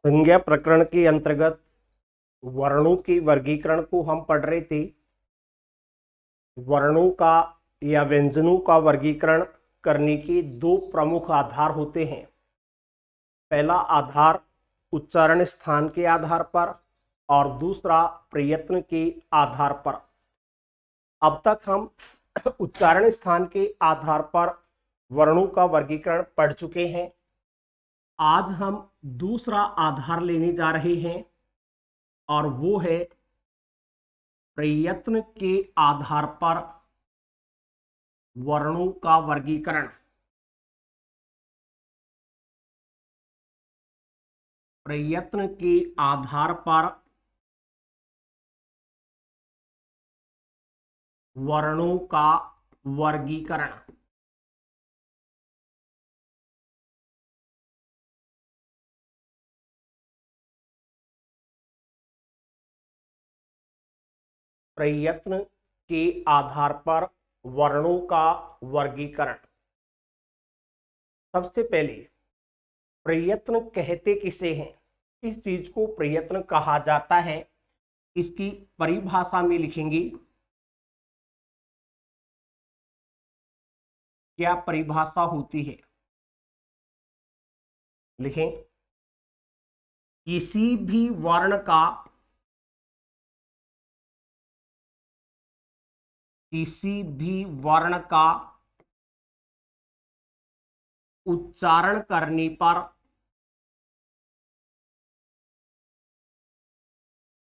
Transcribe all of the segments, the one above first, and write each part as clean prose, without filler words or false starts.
संज्ञा प्रकरण के अंतर्गत वर्णों के वर्गीकरण को हम पढ़ रहे थे। वर्णों का या व्यंजनों का वर्गीकरण करने के दो प्रमुख आधार होते हैं। पहला आधार उच्चारण स्थान के आधार पर और दूसरा प्रयत्न के आधार पर। अब तक हम उच्चारण स्थान के आधार पर वर्णों का वर्गीकरण पढ़ चुके हैं। आज हम दूसरा आधार लेने जा रहे हैं और वो है प्रयत्न के आधार पर वर्णों का वर्गीकरण। प्रयत्न के आधार पर वर्णों का वर्गीकरण। प्रयत्न के आधार पर वर्णों का वर्गीकरण। सबसे पहले प्रयत्न कहते किसे हैं, किस चीज को प्रयत्न कहा जाता है, इसकी परिभाषा में लिखेंगे। क्या परिभाषा होती है, लिखें। किसी भी वर्ण का उच्चारण करने पर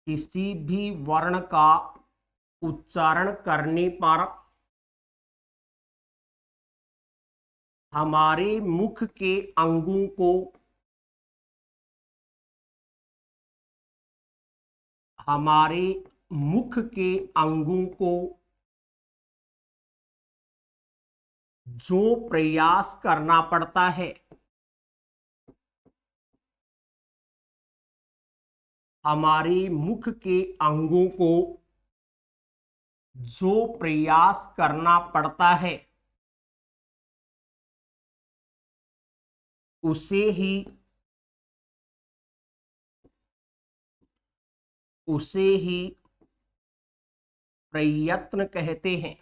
किसी भी वर्ण का उच्चारण करने पर हमारे मुख के अंगों को जो प्रयास करना पड़ता है, हमारे मुख के अंगों को जो प्रयास करना पड़ता है उसे ही प्रयत्न कहते हैं।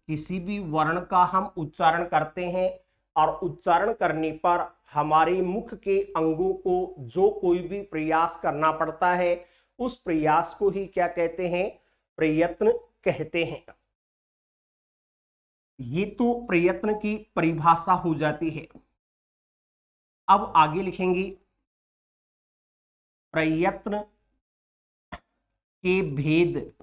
किसी भी वर्ण का हम उच्चारण करते हैं और उच्चारण करने पर हमारे मुख के अंगों को जो कोई भी प्रयास करना पड़ता है उस प्रयास को ही क्या कहते हैं, प्रयत्न कहते हैं। ये तो प्रयत्न की परिभाषा हो जाती है। अब आगे लिखेंगे प्रयत्न के भेद।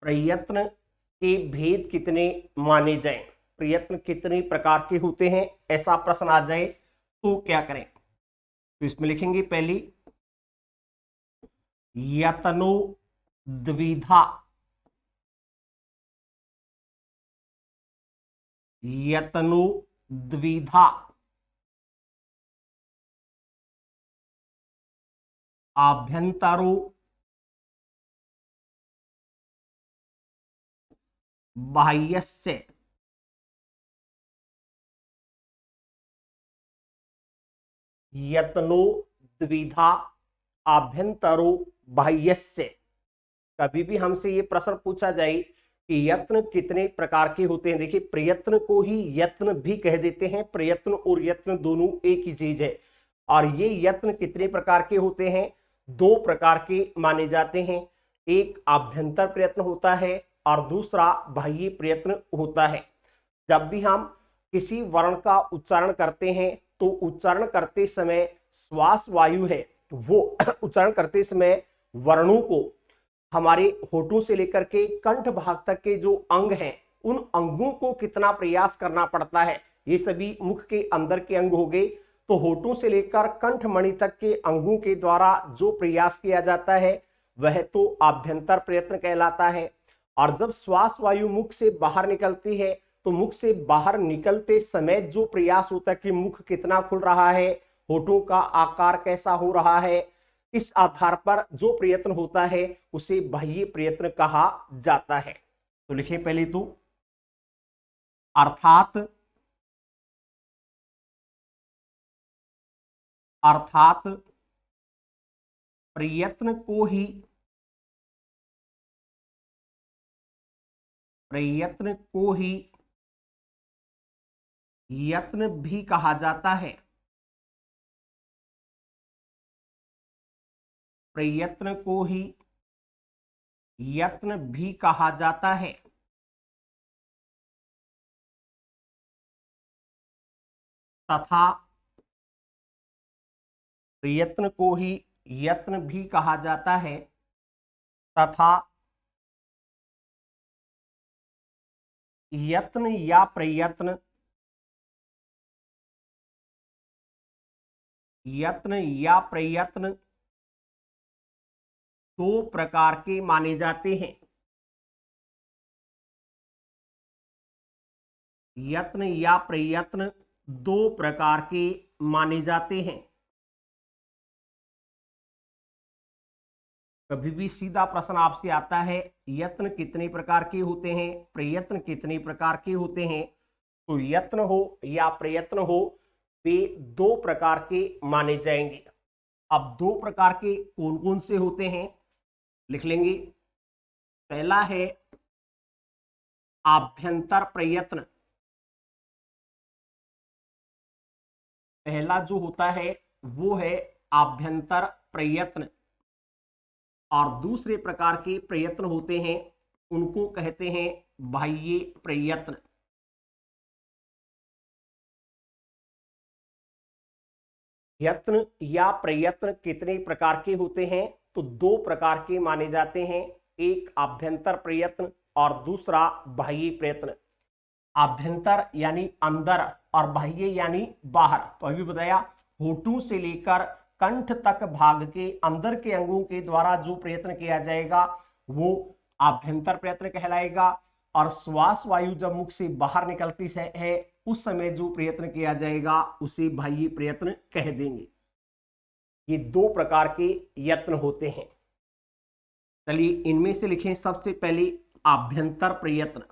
प्रयत्न के भेद कितने माने जाएं, प्रयत्न कितने प्रकार के होते हैं, ऐसा प्रश्न आ जाए तो क्या करें। तो इसमें लिखेंगे पहली यत्नो द्विधा। यत्नो द्विधा आभ्यंतरो बाह्यस्य। यत्नो द्विधा आभ्यंतरो बाह्यस्य। कभी भी हमसे ये प्रश्न पूछा जाए कि यत्न कितने प्रकार के होते हैं, देखिए प्रयत्न को ही यत्न भी कह देते हैं। प्रयत्न और यत्न दोनों एक ही चीज है। और ये यत्न कितने प्रकार के होते हैं, दो प्रकार के माने जाते हैं। एक आभ्यंतर प्रयत्न होता है और दूसरा बाह्य प्रयत्न होता है। जब भी हम किसी वर्ण का उच्चारण करते हैं तो उच्चारण करते समय श्वास वायु है वो उच्चारण करते समय वर्णों को हमारे होठों से लेकर के कंठ भाग तक के जो अंग हैं उन अंगों को कितना प्रयास करना पड़ता है, ये सभी मुख के अंदर के अंग हो गए। तो होठों से लेकर कंठ मणि तक के अंगों के द्वारा जो प्रयास किया जाता है वह तो आभ्यंतर प्रयत्न कहलाता है। और जब श्वास वायु मुख से बाहर निकलती है तो मुख से बाहर निकलते समय जो प्रयास होता है कि मुख कितना खुल रहा है, होठों का आकार कैसा हो रहा है, इस आधार पर जो प्रयत्न होता है उसे बाह्य प्रयत्न कहा जाता है। तो लिखें पहले तो अर्थात प्रयत्न को ही यत्न भी कहा जाता है। प्रयत्न को ही यत्न भी कहा जाता है। तथा प्रयत्न को ही यत्न भी कहा जाता है तथा यत्न या प्रयत्न दो प्रकार के माने जाते हैं। यत्न या प्रयत्न दो प्रकार के माने जाते हैं। कभी भी सीधा प्रश्न आपसे आता है यत्न कितने प्रकार के होते हैं, प्रयत्न कितने प्रकार के होते हैं, तो यत्न हो या प्रयत्न हो वे दो प्रकार के माने जाएंगे। अब दो प्रकार के कौन कौन से होते हैं लिख लेंगे। पहला है आभ्यंतर प्रयत्न। पहला जो होता है वो है आभ्यंतर प्रयत्न, और दूसरे प्रकार के प्रयत्न होते हैं उनको कहते हैं बाह्य प्रयत्न। यत्न या प्रयत्न कितने प्रकार के होते हैं, तो दो प्रकार के माने जाते हैं, एक आभ्यंतर प्रयत्न और दूसरा बाह्य प्रयत्न। आभ्यंतर यानी अंदर और बाह्य यानी बाहर। तो अभी बताया होठों से लेकर कंठ तक भाग के अंदर के अंगों के द्वारा जो प्रयत्न किया जाएगा वो आभ्यंतर प्रयत्न कहलाएगा, और श्वास वायु जब मुख से बाहर निकलती है उस समय जो प्रयत्न किया जाएगा उसे बाह्य प्रयत्न कह देंगे। ये दो प्रकार के यत्न होते हैं। चलिए इनमें से लिखें सबसे पहले आभ्यंतर प्रयत्न।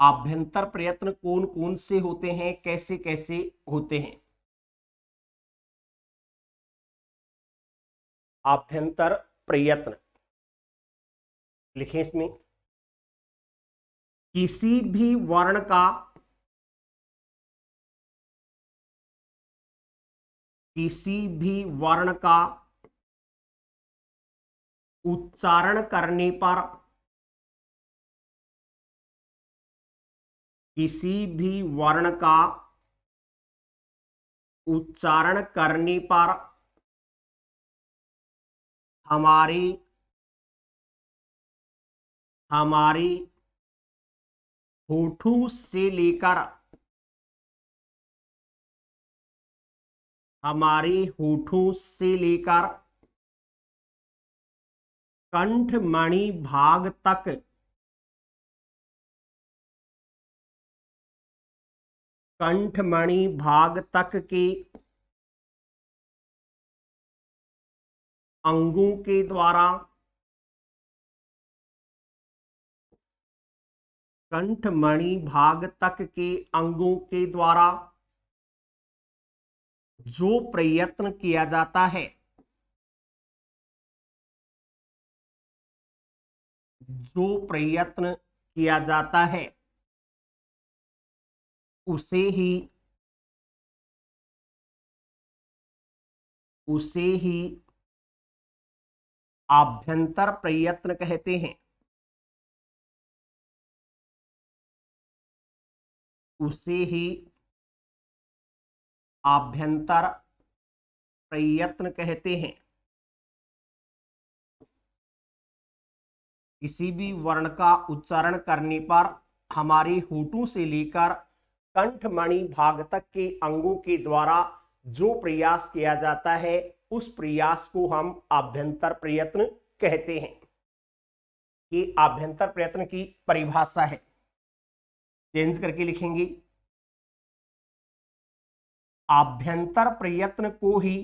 आभ्यंतर प्रयत्न कौन कौन से होते हैं, कैसे कैसे होते हैं। आभ्यंतर प्रयत्न लिखें इसमें किसी भी वर्ण का उच्चारण करने पर, किसी भी वर्ण का उच्चारण करने पर हमारे होठों से लेकर कंठमणि भाग तक के अंगों के द्वारा, कंठमणि भाग तक के अंगों के द्वारा जो प्रयत्न किया जाता है, उसे ही आभ्यंतर प्रयत्न कहते हैं। उसे ही आभ्यंतर प्रयत्न कहते हैं। किसी भी वर्ण का उच्चारण करने पर हमारे होठों से लेकर कंठमणि भाग तक के अंगों के द्वारा जो प्रयास किया जाता है उस प्रयास को हम आभ्यंतर प्रयत्न कहते हैं। ये आभ्यंतर प्रयत्न की परिभाषा है। चेंज करके लिखेंगे आभ्यंतर प्रयत्न को ही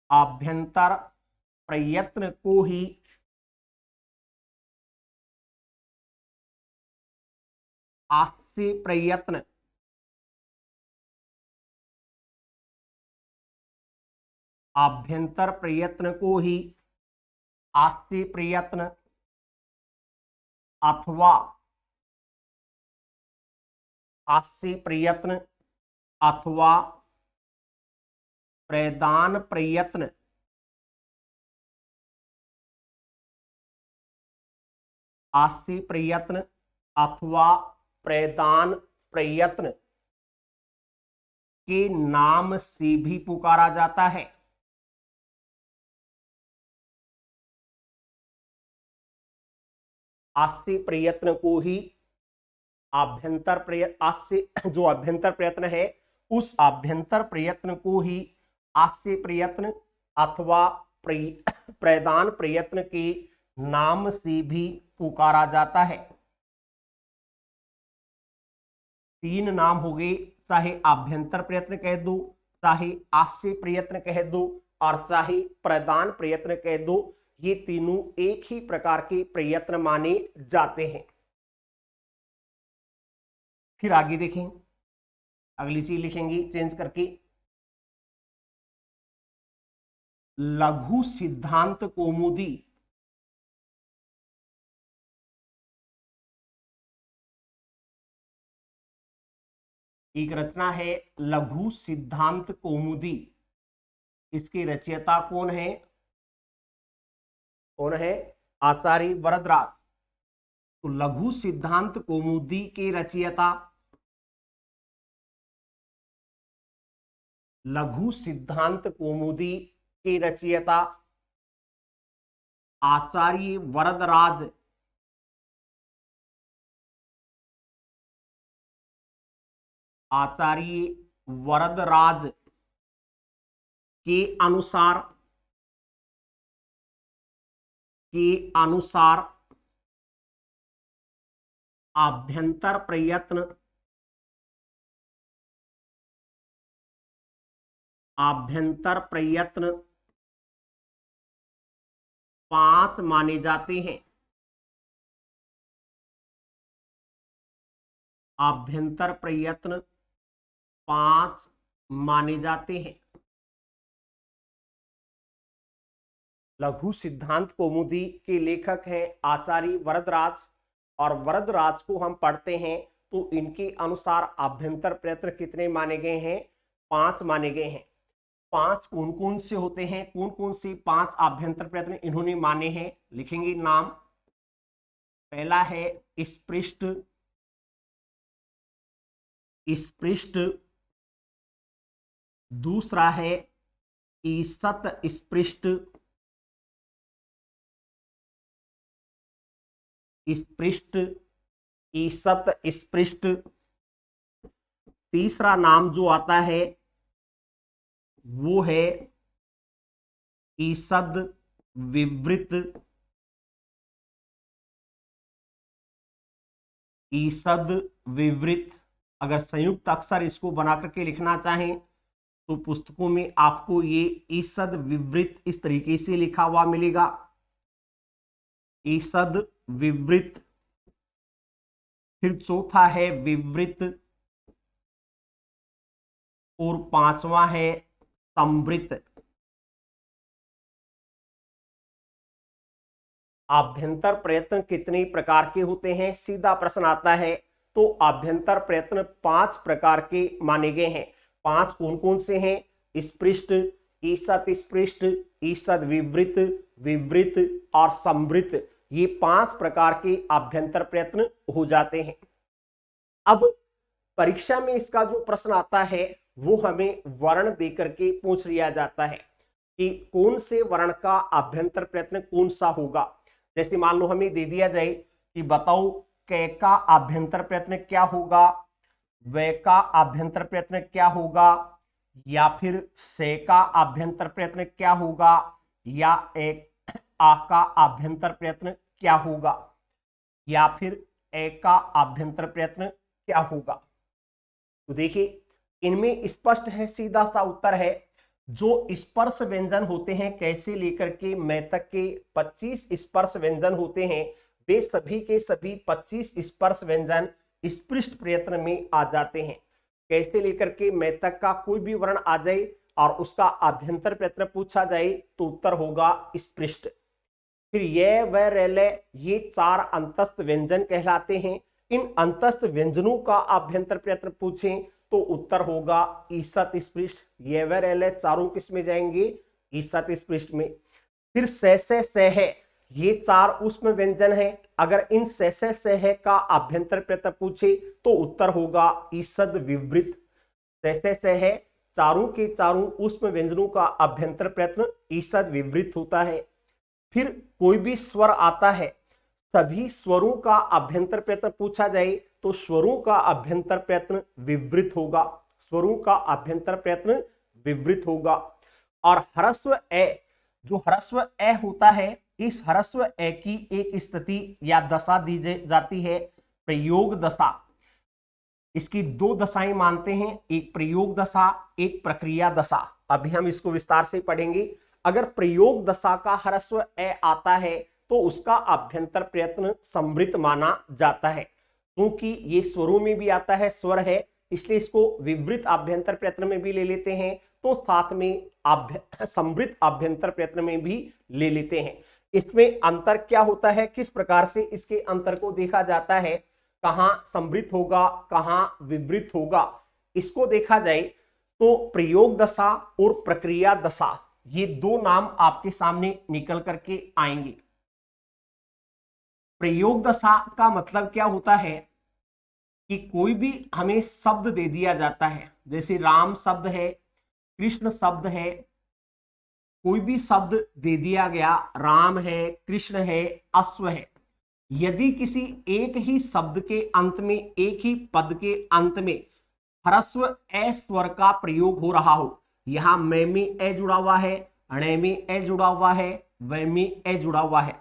आभ्यंतर प्रयत्न को ही आस्य प्रयत्न आभ्यंतर प्रयत्न को ही आस्य प्रयत्न अथवा आस्य प्रयत्न अथवा प्रदान प्रयत्न आस्य प्रयत्न अथवा प्रदान प्रयत्न के नाम से भी पुकारा जाता है। आस्य प्रयत्न को ही आभ्यंतर प्रयत्न आस्य जो आभ्यंतर प्रयत्न है उस आभ्यंतर प्रयत्न को ही आस्य प्रयत्न अथवा प्रदान प्रयत्न के नाम से भी पुकारा जाता है। तीन नाम हो गए, चाहे आभ्यंतर प्रयत्न कह दो, चाहे आस्य प्रयत्न कह दो और चाहे प्रदान प्रयत्न कह दो, ये तीनों एक ही प्रकार के प्रयत्न माने जाते हैं। फिर आगे देखें, अगली चीज लिखेंगे चेंज करके, लघु सिद्धांत कौमुदी एक रचना है लघु सिद्धांत कौमुदी। इसके रचयिता कौन है? कौन है? आचार्य वरदराज। तो लघु सिद्धांत कौमुदी के रचयिता, लघु सिद्धांत कौमुदी के रचयिता आचार्य वरदराज आचार्य वरदराज के अनुसार आभ्यंतर प्रयत्न पांच माने जाते हैं। आभ्यंतर प्रयत्न पांच माने जाते हैं। लघु सिद्धांत कौमुदी के लेखक हैं आचार्य वरदराज, और वरदराज को हम पढ़ते हैं तो इनके अनुसार आभ्यंतर प्रयत्न कितने माने गए हैं? पांच माने गए हैं। पांच कौन कौन से होते हैं? कौन कौन से पांच आभ्यंतर प्रयत्न इन्होंने माने हैं? लिखेंगे नाम। पहला है स्पृष्ट, दूसरा है ईसत स्पृष्ट, ईसत स्पृष्ट। तीसरा नाम जो आता है वो है ईसद विवृत, ईसद विवृत। अगर संयुक्त अक्षर इसको बना करके लिखना चाहें तो पुस्तकों में आपको ये ईसद विवृत इस तरीके से लिखा हुआ मिलेगा, ईसद विवृत। फिर चौथा है विवृत और पांचवा है संवृत। आभ्यंतर प्रयत्न कितने प्रकार के होते हैं? सीधा प्रश्न आता है तो आभ्यंतर प्रयत्न पांच प्रकार के माने गए हैं। पांच कौन कौन से हैं? स्पृष्ट, ईसत स्पृष्ट, ईसद विवृत, विवृत और संवृत। ये पांच प्रकार के आभ्यंतर प्रयत्न हो जाते हैं। अब परीक्षा में इसका जो प्रश्न आता है वो हमें वर्ण देकर के पूछ लिया जाता है कि कौन से वर्ण का आभ्यंतर प्रयत्न कौन सा होगा। जैसे मान लो हमें दे दिया जाए कि बताओ क का आभ्यंतर प्रयत्न क्या होगा, व का आभ्यंतर प्रयत्न क्या होगा, या फिर से का आभ्यंतर प्रयत्न क्या होगा, या एक आ का आभ्यंतर प्रयत्न क्या होगा, या फिर ए का आभ्यंतर प्रयत्न क्या होगा? तो देखिए इनमें स्पष्ट है, सीधा सा उत्तर है, जो स्पर्श व्यंजन होते हैं कैसे लेकर के मैं तक के 25 स्पर्श व्यंजन होते हैं, वे सभी के सभी 25 स्पर्श व्यंजन स्पृष्ट प्रयत्न में आ जाते हैं। कैसे लेकर के मैं तक का कोई भी वर्ण आ जाए और उसका अभ्यंतर प्रयत्न पूछा जाए तो उत्तर होगा स्पृष्ट। फिर ये व रेले ये 4 अंतस्थ व्यंजन कहलाते हैं। इन अंतस्थ व्यंजनों का अभ्यंतर प्रयत्न पूछें तो उत्तर होगा ईसत स्पृष्ट। ये व रेले चारों किस में जाएंगे? ईसत स्पृष्ट में। फिर से है, ये 4 उष्म व्यंजन है। अगर इन से है का अभ्यंतर प्रयत्न पूछे तो उत्तर होगा ईसद विवृत। से है, चारों के चारों उष्म व्यंजनों का अभ्यंतर प्रयत्न ईसद विवृत होता है। फिर कोई भी स्वर आता है, सभी स्वरों का अभ्यंतर प्रयत्न पूछा जाए तो स्वरों का अभ्यंतर प्रयत्न विवृत होगा। स्वरों का अभ्यंतर प्रयत्न विवृत होगा। और ह्रस्व ए, जो ह्रस्व ए होता है, इस ह्रस्व ए की एक स्थिति या दशा दी जाती है प्रयोग दशा। इसकी 2 दशाएं मानते हैं, एक प्रयोग दशा, एक प्रक्रिया दशा। अभी हम इसको विस्तार से पढ़ेंगे। अगर प्रयोग दशा का ह्रस्व ए आता है तो उसका अभ्यंतर प्रयत्न समृत माना जाता है, क्योंकि ये स्वरों में भी आता है, स्वर है, इसलिए इसको विवृत अभ्यंतर प्रयत्न में भी ले लेते हैं, तो साथ में समृत अभ्यंतर प्रयत्न में भी ले लेते हैं। इसमें अंतर क्या होता है, किस प्रकार से इसके अंतर को देखा जाता है, कहां समृत होगा कहां विवृत होगा, इसको देखा जाए तो प्रयोग दशा और प्रक्रिया दशा, ये 2 नाम आपके सामने निकल करके आएंगे। प्रयोग दशा का मतलब क्या होता है कि कोई भी हमें शब्द दे दिया जाता है, जैसे राम शब्द है, कृष्ण शब्द है, कोई भी शब्द दे दिया गया, राम है, कृष्ण है, अश्व है। यदि किसी एक ही शब्द के अंत में, एक ही पद के अंत में ह्रस्व ए स्वर का प्रयोग हो रहा हो, यहां मैं में ए जुड़ा हुआ है, अणे में ए जुड़ा हुआ है, वै में ए जुड़ा हुआ है,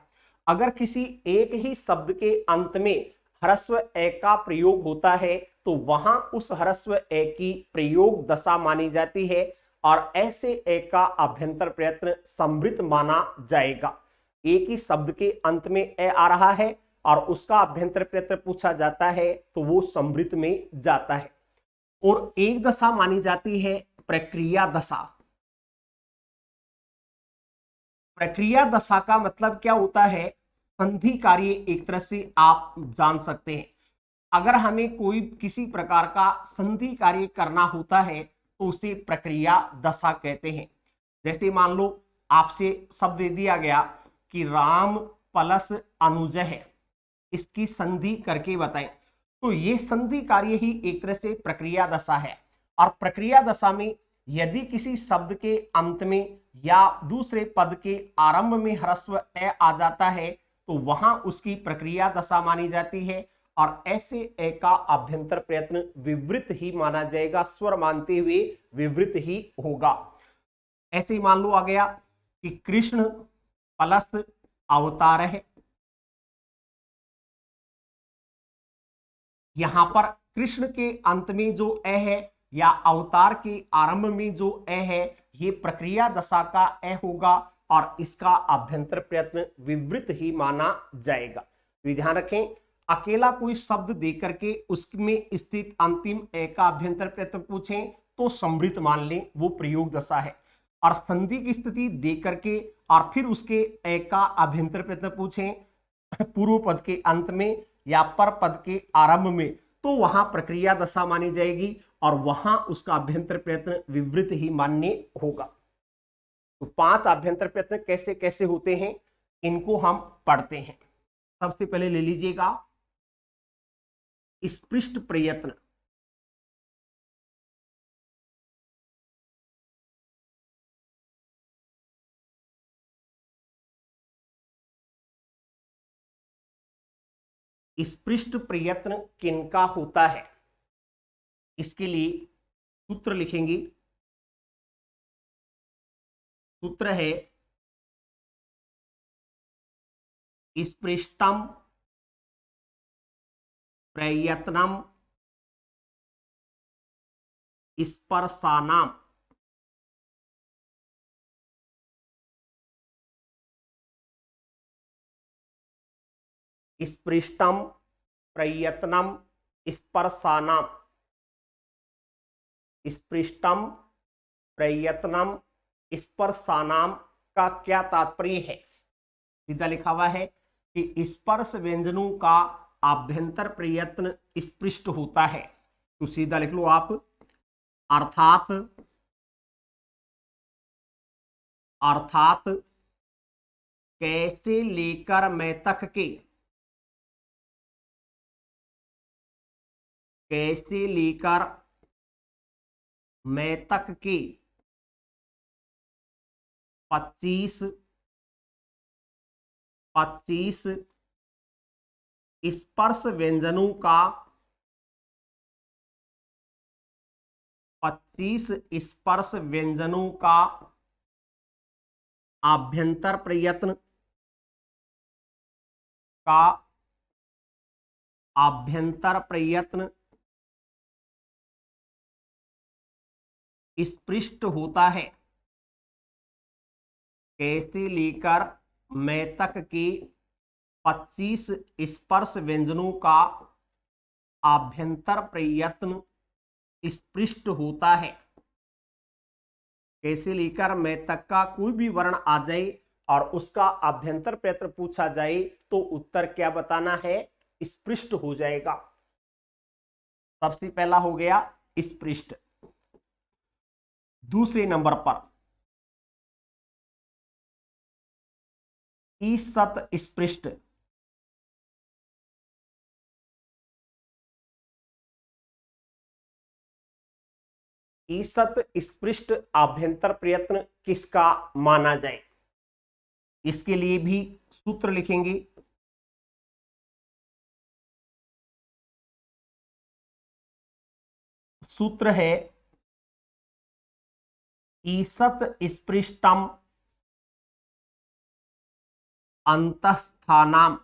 अगर किसी एक ही शब्द के अंत में ह्रस्व ए का प्रयोग होता है तो वहां उस ह्रस्व ए की प्रयोग दशा मानी जाती है और ऐसे ए का अभ्यंतर प्रयत्न समृत माना जाएगा। एक ही शब्द के अंत में ए आ रहा है और उसका अभ्यंतर प्रयत्न पूछा जाता है तो वो समृत में जाता है। और एक दशा मानी जाती है प्रक्रिया दशा। प्रक्रिया दशा का मतलब क्या होता है, संधि कार्य एक तरह से आप जान सकते हैं। अगर हमें कोई किसी प्रकार का संधि कार्य करना होता है तो उसे प्रक्रिया दशा कहते हैं। जैसे मान लो आपसे शब्द दे दिया गया कि राम प्लस अनुज है, इसकी संधि करके बताएं, तो ये संधि कार्य ही एक तरह से प्रक्रिया दशा है। और प्रक्रिया दशा में यदि किसी शब्द के अंत में या दूसरे पद के आरंभ में ह्रस्व ए आ जाता है तो वहां उसकी प्रक्रिया दशा मानी जाती है और ऐसे ए का अभ्यंतर प्रयत्न विवृत ही माना जाएगा, स्वर मानते हुए विवृत ही होगा। ऐसे ही मान लो आ गया कि कृष्ण प्लस अवतार है, यहां पर कृष्ण के अंत में जो ए है या अवतार के आरंभ में जो ए है, ये प्रक्रिया दशा का ए होगा और इसका अभ्यंतर प्रयत्न विवृत ही माना जाएगा। तो ध्यान रखें, अकेला कोई शब्द देकर के उसमें स्थित अंतिम ए का अभ्यंतर प्रयत्न पूछें तो समृत मान लें, वो प्रयोग दशा है। और संधि की स्थिति दे करके और फिर उसके ए का अभ्यंतर प्रयत्न पूछें पूर्व पद के अंत में या पर पद के आरंभ में, तो वहां प्रक्रिया दशा मानी जाएगी और वहां उसका अभ्यंतर प्रयत्न विवृत ही मान्य होगा। तो 5 अभ्यंतर प्रयत्न कैसे कैसे होते हैं इनको हम पढ़ते हैं। सबसे पहले ले लीजिएगा स्पृष्ट प्रयत्न। स्पृष्ट प्रयत्न किनका होता है, इसके लिए सूत्र लिखेंगे। सूत्र है स्पृष्टम प्रयत्नम स्पर्शानाम, स्पृष्टम प्रयत्नम स्पर्शानाम, स्पृष्टम प्रयत्नम स्पर्शानाम का क्या तात्पर्य है? सीधा लिखा हुआ है कि स्पर्श व्यंजनों का आभ्यंतर प्रयत्न स्पृष्ट होता है। तो सीधा लिख लो आप, अर्थात अर्थात कैसे लेकर मैं तक के, कैसे लेकर मैं तक के 25 स्पर्श व्यंजनों का 25 स्पर्श व्यंजनों का आभ्यंतर प्रयत्न का आभ्यंतर प्रयत्न स्पृष्ट होता है। कैसे लेकर मैं तक के 25 स्पर्श व्यंजनों का आभ्यंतर प्रयत्न स्पृष्ट होता है। कैसे लेकर मैं तक का कोई भी वर्ण आ जाए और उसका आभ्यंतर प्रयत्न पूछा जाए तो उत्तर क्या बताना है? स्पृष्ट हो जाएगा। सबसे पहला हो गया स्पृष्ट। दूसरे नंबर पर ईसत स्पृष्ट, ईसत स्पृष्ट आभ्यंतर प्रयत्न किसका माना जाए? इसके लिए भी सूत्र लिखेंगे। सूत्र है ईसत स्पृष्टम अंतस्थानाम,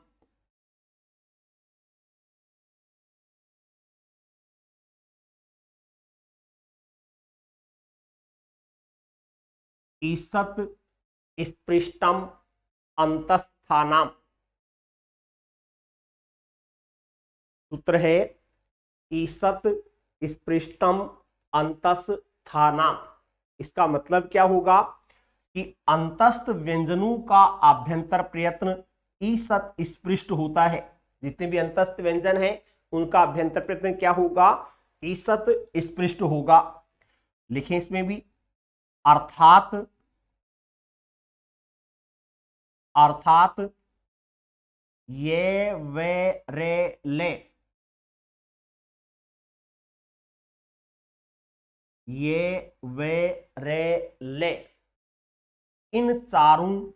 ईसत स्पृष्टम अंतस्थानाम। सूत्र है ईसत स्पृष्टम अंतस्थानाम। इसका मतलब क्या होगा कि अंतस्थ व्यंजनों का आभ्यंतर प्रयत्न ईसत स्पृष्ट होता है। जितने भी अंतस्थ व्यंजन हैं उनका आभ्यंतर प्रयत्न क्या होगा? ईसत स्पृष्ट होगा। लिखें इसमें भी, अर्थात अर्थात ये वे रे ले, ये वे रे ले, इन चारों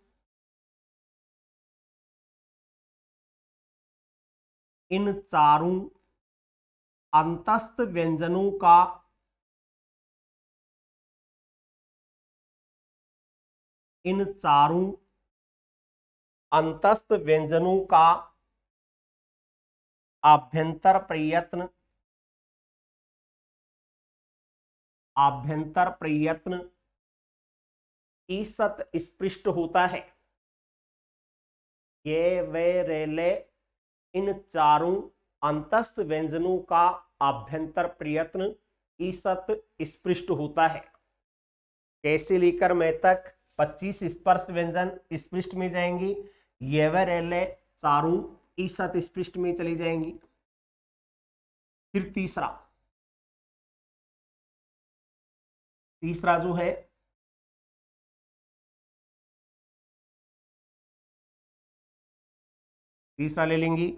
अंतस्थ व्यंजनों का इन चारों अंतस्थ व्यंजनों का आभ्यंतर प्रयत्न ईसत स्पृष्ट होता है। ये वे रेले, इन चारों अंतस्थ व्यंजनों का आभ्यंतर प्रयत्न ईसत स्पृष्ट होता है। कैसे लेकर मैं तक 25 स्पर्श व्यंजन स्पृष्ट में जाएंगी, ये वे रेले चारों ईसत स्पृष्ट में चली जाएंगी। फिर तीसरा जो है तीसरा ले लेंगी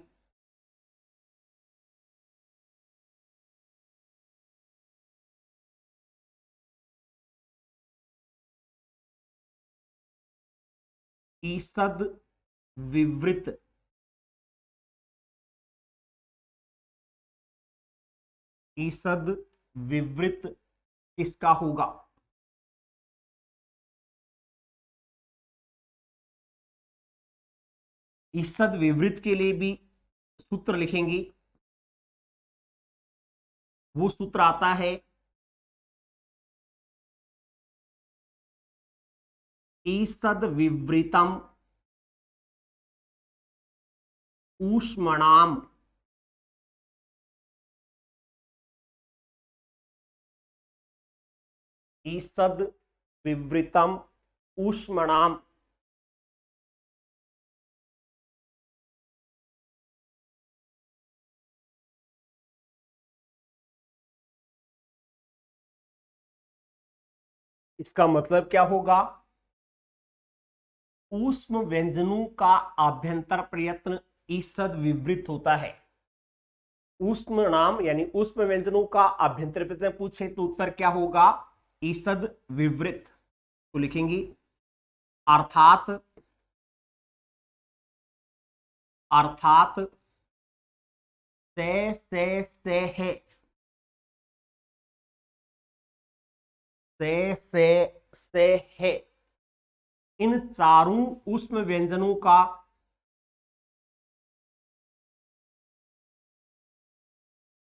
ईसद विवृत, ईसद विवृत किसका होगा? ईसद विवृत के लिए भी सूत्र लिखेंगे। वो सूत्र आता है ईषद विवृतम ऊष्मणाम ईषद विवृतम ऊष्मणाम। इसका मतलब क्या होगा? ऊष्म व्यंजनों का आभ्यंतर प्रयत्न ईषद विवृत होता है। ऊष्म नाम यानी ऊष्म व्यंजनों का आभ्यंतर प्रयत्न पूछे तो उत्तर क्या होगा? ईषद विवृत। तो लिखेंगे अर्थात अर्थात से है से है इन चारों ऊष्म व्यंजनों का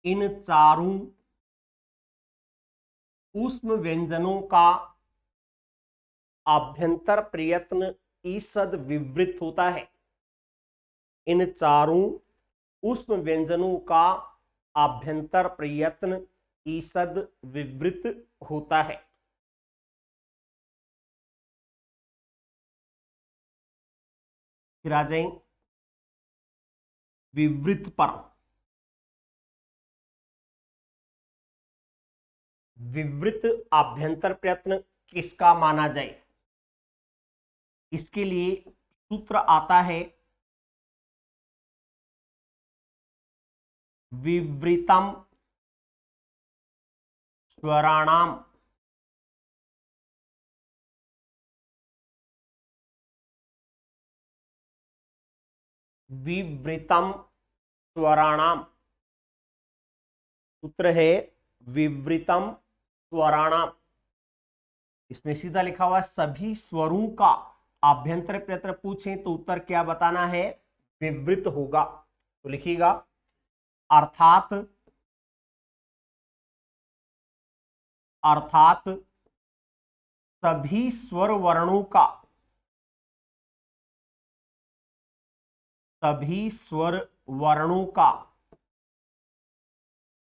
इन चारों ऊष्म व्यंजनों का आभ्यंतर प्रयत्न ईषद विवृत होता है। इन चारों ऊष्म व्यंजनों का आभ्यंतर प्रयत्न ईषद विवृत होता है। फिर आ जाए विवृत पर। विवृत आभ्यंतर प्रयत्न किसका माना जाए? इसके लिए सूत्र आता है विवृतम स्वराणाम विवृतम स्वराणाम। सूत्र है विवृतम स्वराणाम। इसमें सीधा लिखा हुआ सभी स्वरों का आभ्यंतर प्रयत्न पूछें तो उत्तर क्या बताना है? विवृत होगा। तो लिखिएगा अर्थात अर्थात सभी स्वर वर्णों का सभी स्वर वर्णों का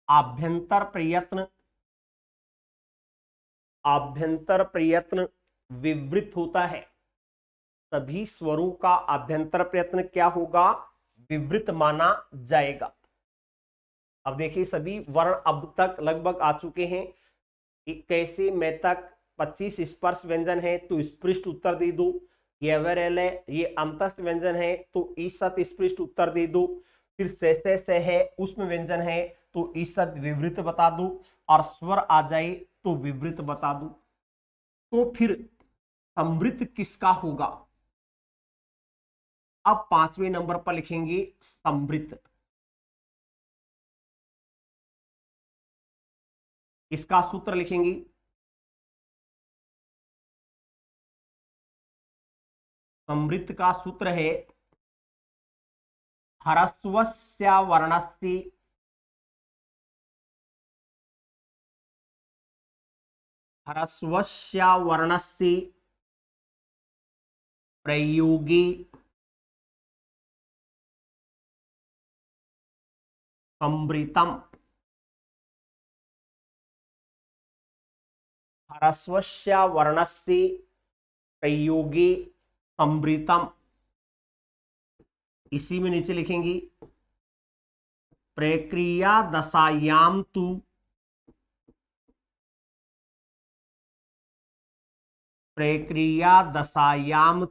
आभ्यंतर प्रयत्न विवृत होता है। सभी स्वरों का आभ्यंतर प्रयत्न क्या होगा? विवृत माना जाएगा। अब देखिए सभी वर्ण अब तक लगभग आ चुके हैं। कैसे मैं तक 25 स्पर्श व्यंजन है तो स्पृष्ट उत्तर दे दो। ये अवरल है, ये अंतस्थ व्यंजन है तो ईषद स्पृष्ट उत्तर दे दो। फिर से है ऊष्म व्यंजन है तो ईषद विवृत बता दो, और स्वर आ जाए तो विवृत बता दो। तो फिर समृद्ध किसका होगा? अब 5वें नंबर पर लिखेंगे समृद्ध। इसका सूत्र लिखेंगे समृद्ध का सूत्र है ह्रस्वस्य वर्णस्य प्रयोगे समृतम। ह्रस्वस्य वर्णस्य प्रयोगे समृतम। इसी में नीचे लिखेंगे प्रक्रिया दशायाम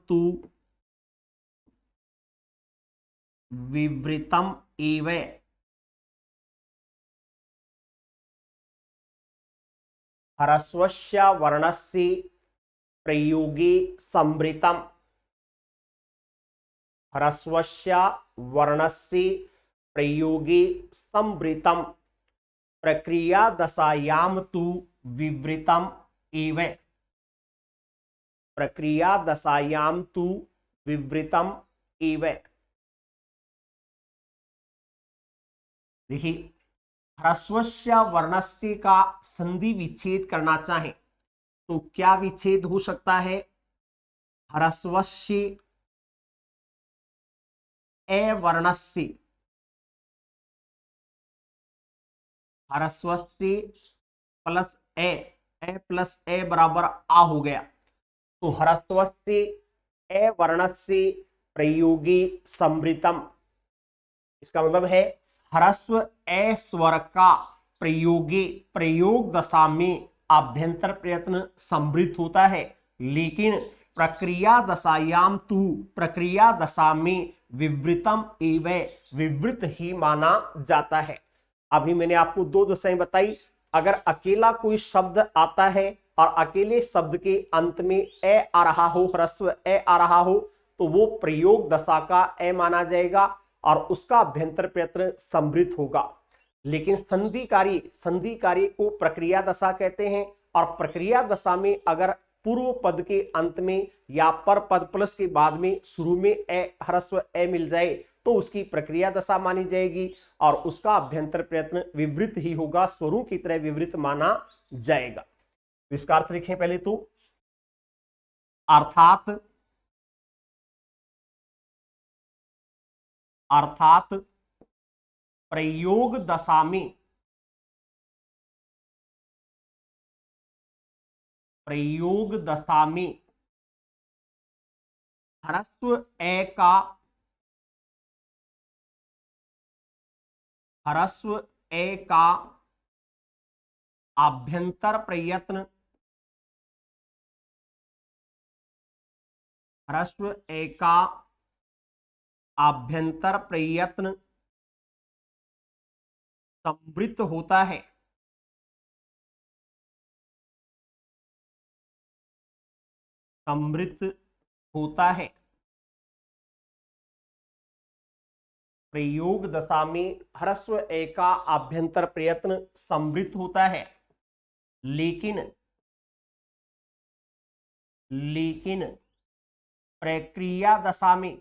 तु विवृतम एव। ह्रस्वस्य वर्णस्य प्रयोगे समृतम। ह्रस्वस्य वर्णस्य प्रयोगे समृतम प्रक्रिया दशायाम तु विवृतम एव। प्रक्रिया दशायाम तु विवृतम एव। देखिए ह्रस्वस्य वर्णस्य का संधि विच्छेद करना चाहे तो क्या विच्छेद हो सकता है? ह्रस्वस्य ए वर्णस्य, ह्रस्वस्य प्लस ए प्लस ए बराबर आ हो गया। तो ह्रस्वस्य ए वर्णस्य प्रयोगी संवृतम, इसका मतलब है ह्रस्व ए स्वर का प्रयोगी प्रयोग दशा में आभ्यंतर प्रयत्न संवृत होता है, लेकिन प्रक्रिया दशायाम तु, प्रक्रिया दशा में विवृतम एवं विवृत ही माना जाता है। अभी मैंने आपको दो दशाएं बताई। अगर अकेला कोई शब्द आता है और अकेले शब्द के अंत में ए आ रहा हो, ह्रस्व ए आ रहा हो, तो वो प्रयोग दशा का ए माना जाएगा और उसका अभ्यंतर प्रयत्न संवृत होगा। लेकिन संधि कार्य को प्रक्रिया दशा कहते हैं, और प्रक्रिया दशा में अगर पूर्व पद के अंत में या पर पद प्लस के बाद में शुरू में ए ह्रस्व ए मिल जाए तो उसकी प्रक्रिया दशा मानी जाएगी और उसका अभ्यंतर प्रयत्न विवृत ही होगा, स्वरूप की तरह विवृत माना जाएगा। तो इसका अर्थ लिखें पहले तो, अर्थात प्रयोग दशा में, प्रयोग दशा में ह्रस्व ए का, ह्रस्व ए का आभ्यंतर प्रयत्न, ह्रस्व ए का आभ्यंतर प्रयत्न संवृत होता है, संवृत होता है। प्रयोग दशा में ह्रस्व ए का आभ्यंतर प्रयत्न संवृत होता है, लेकिन प्रक्रिया दशा में,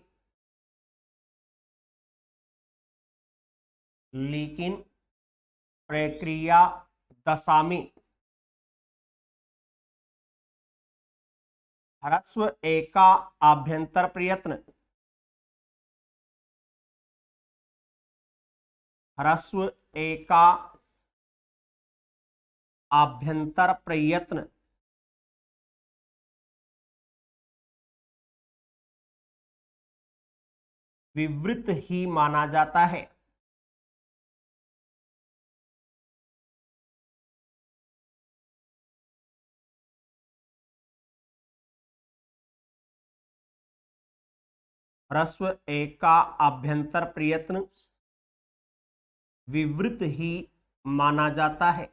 लेकिन प्रक्रिया दशा में ह्रस्व ए का आभ्यंतर प्रयत्न, ह्रस्व ए का आभ्यंतर प्रयत्न विवृत ही माना जाता है। ह्रस्व ए का आभ्यंतर प्रयत्न विवृत ही माना जाता है।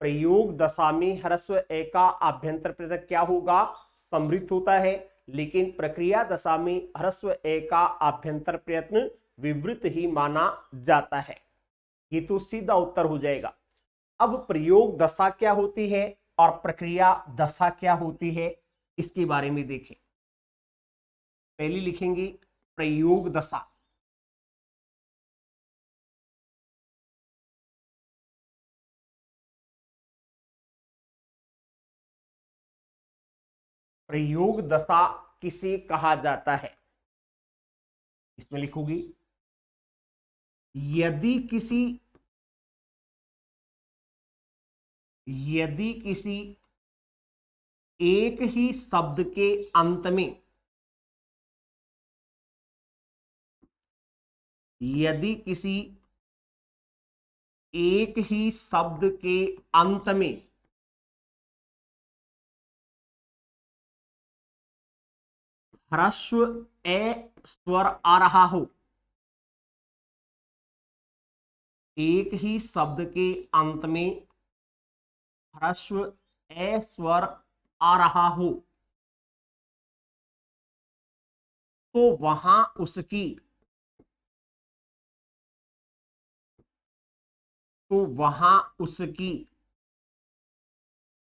प्रयोग दशा में ह्रस्व ए का आभ्यंतर प्रयत्न क्या होगा? संवृत होता है, लेकिन प्रक्रिया दशा में ह्रस्व ए का आभ्यंतर प्रयत्न विवृत ही माना जाता है। ये तो सीधा उत्तर हो जाएगा। अब प्रयोग दशा क्या होती है और प्रक्रिया दशा क्या होती है, इसके बारे में देखें। पहली लिखेंगे प्रयोग दशा। प्रयोग दशा किसे कहा जाता है? इसमें लिखोगी यदि किसी एक ही शब्द के अंत में, यदि किसी एक ही शब्द के अंत में ह्रस्व ए स्वर आ रहा हो, एक ही शब्द के अंत में ह्रस्व ए स्वर आ रहा हो, तो वहां उसकी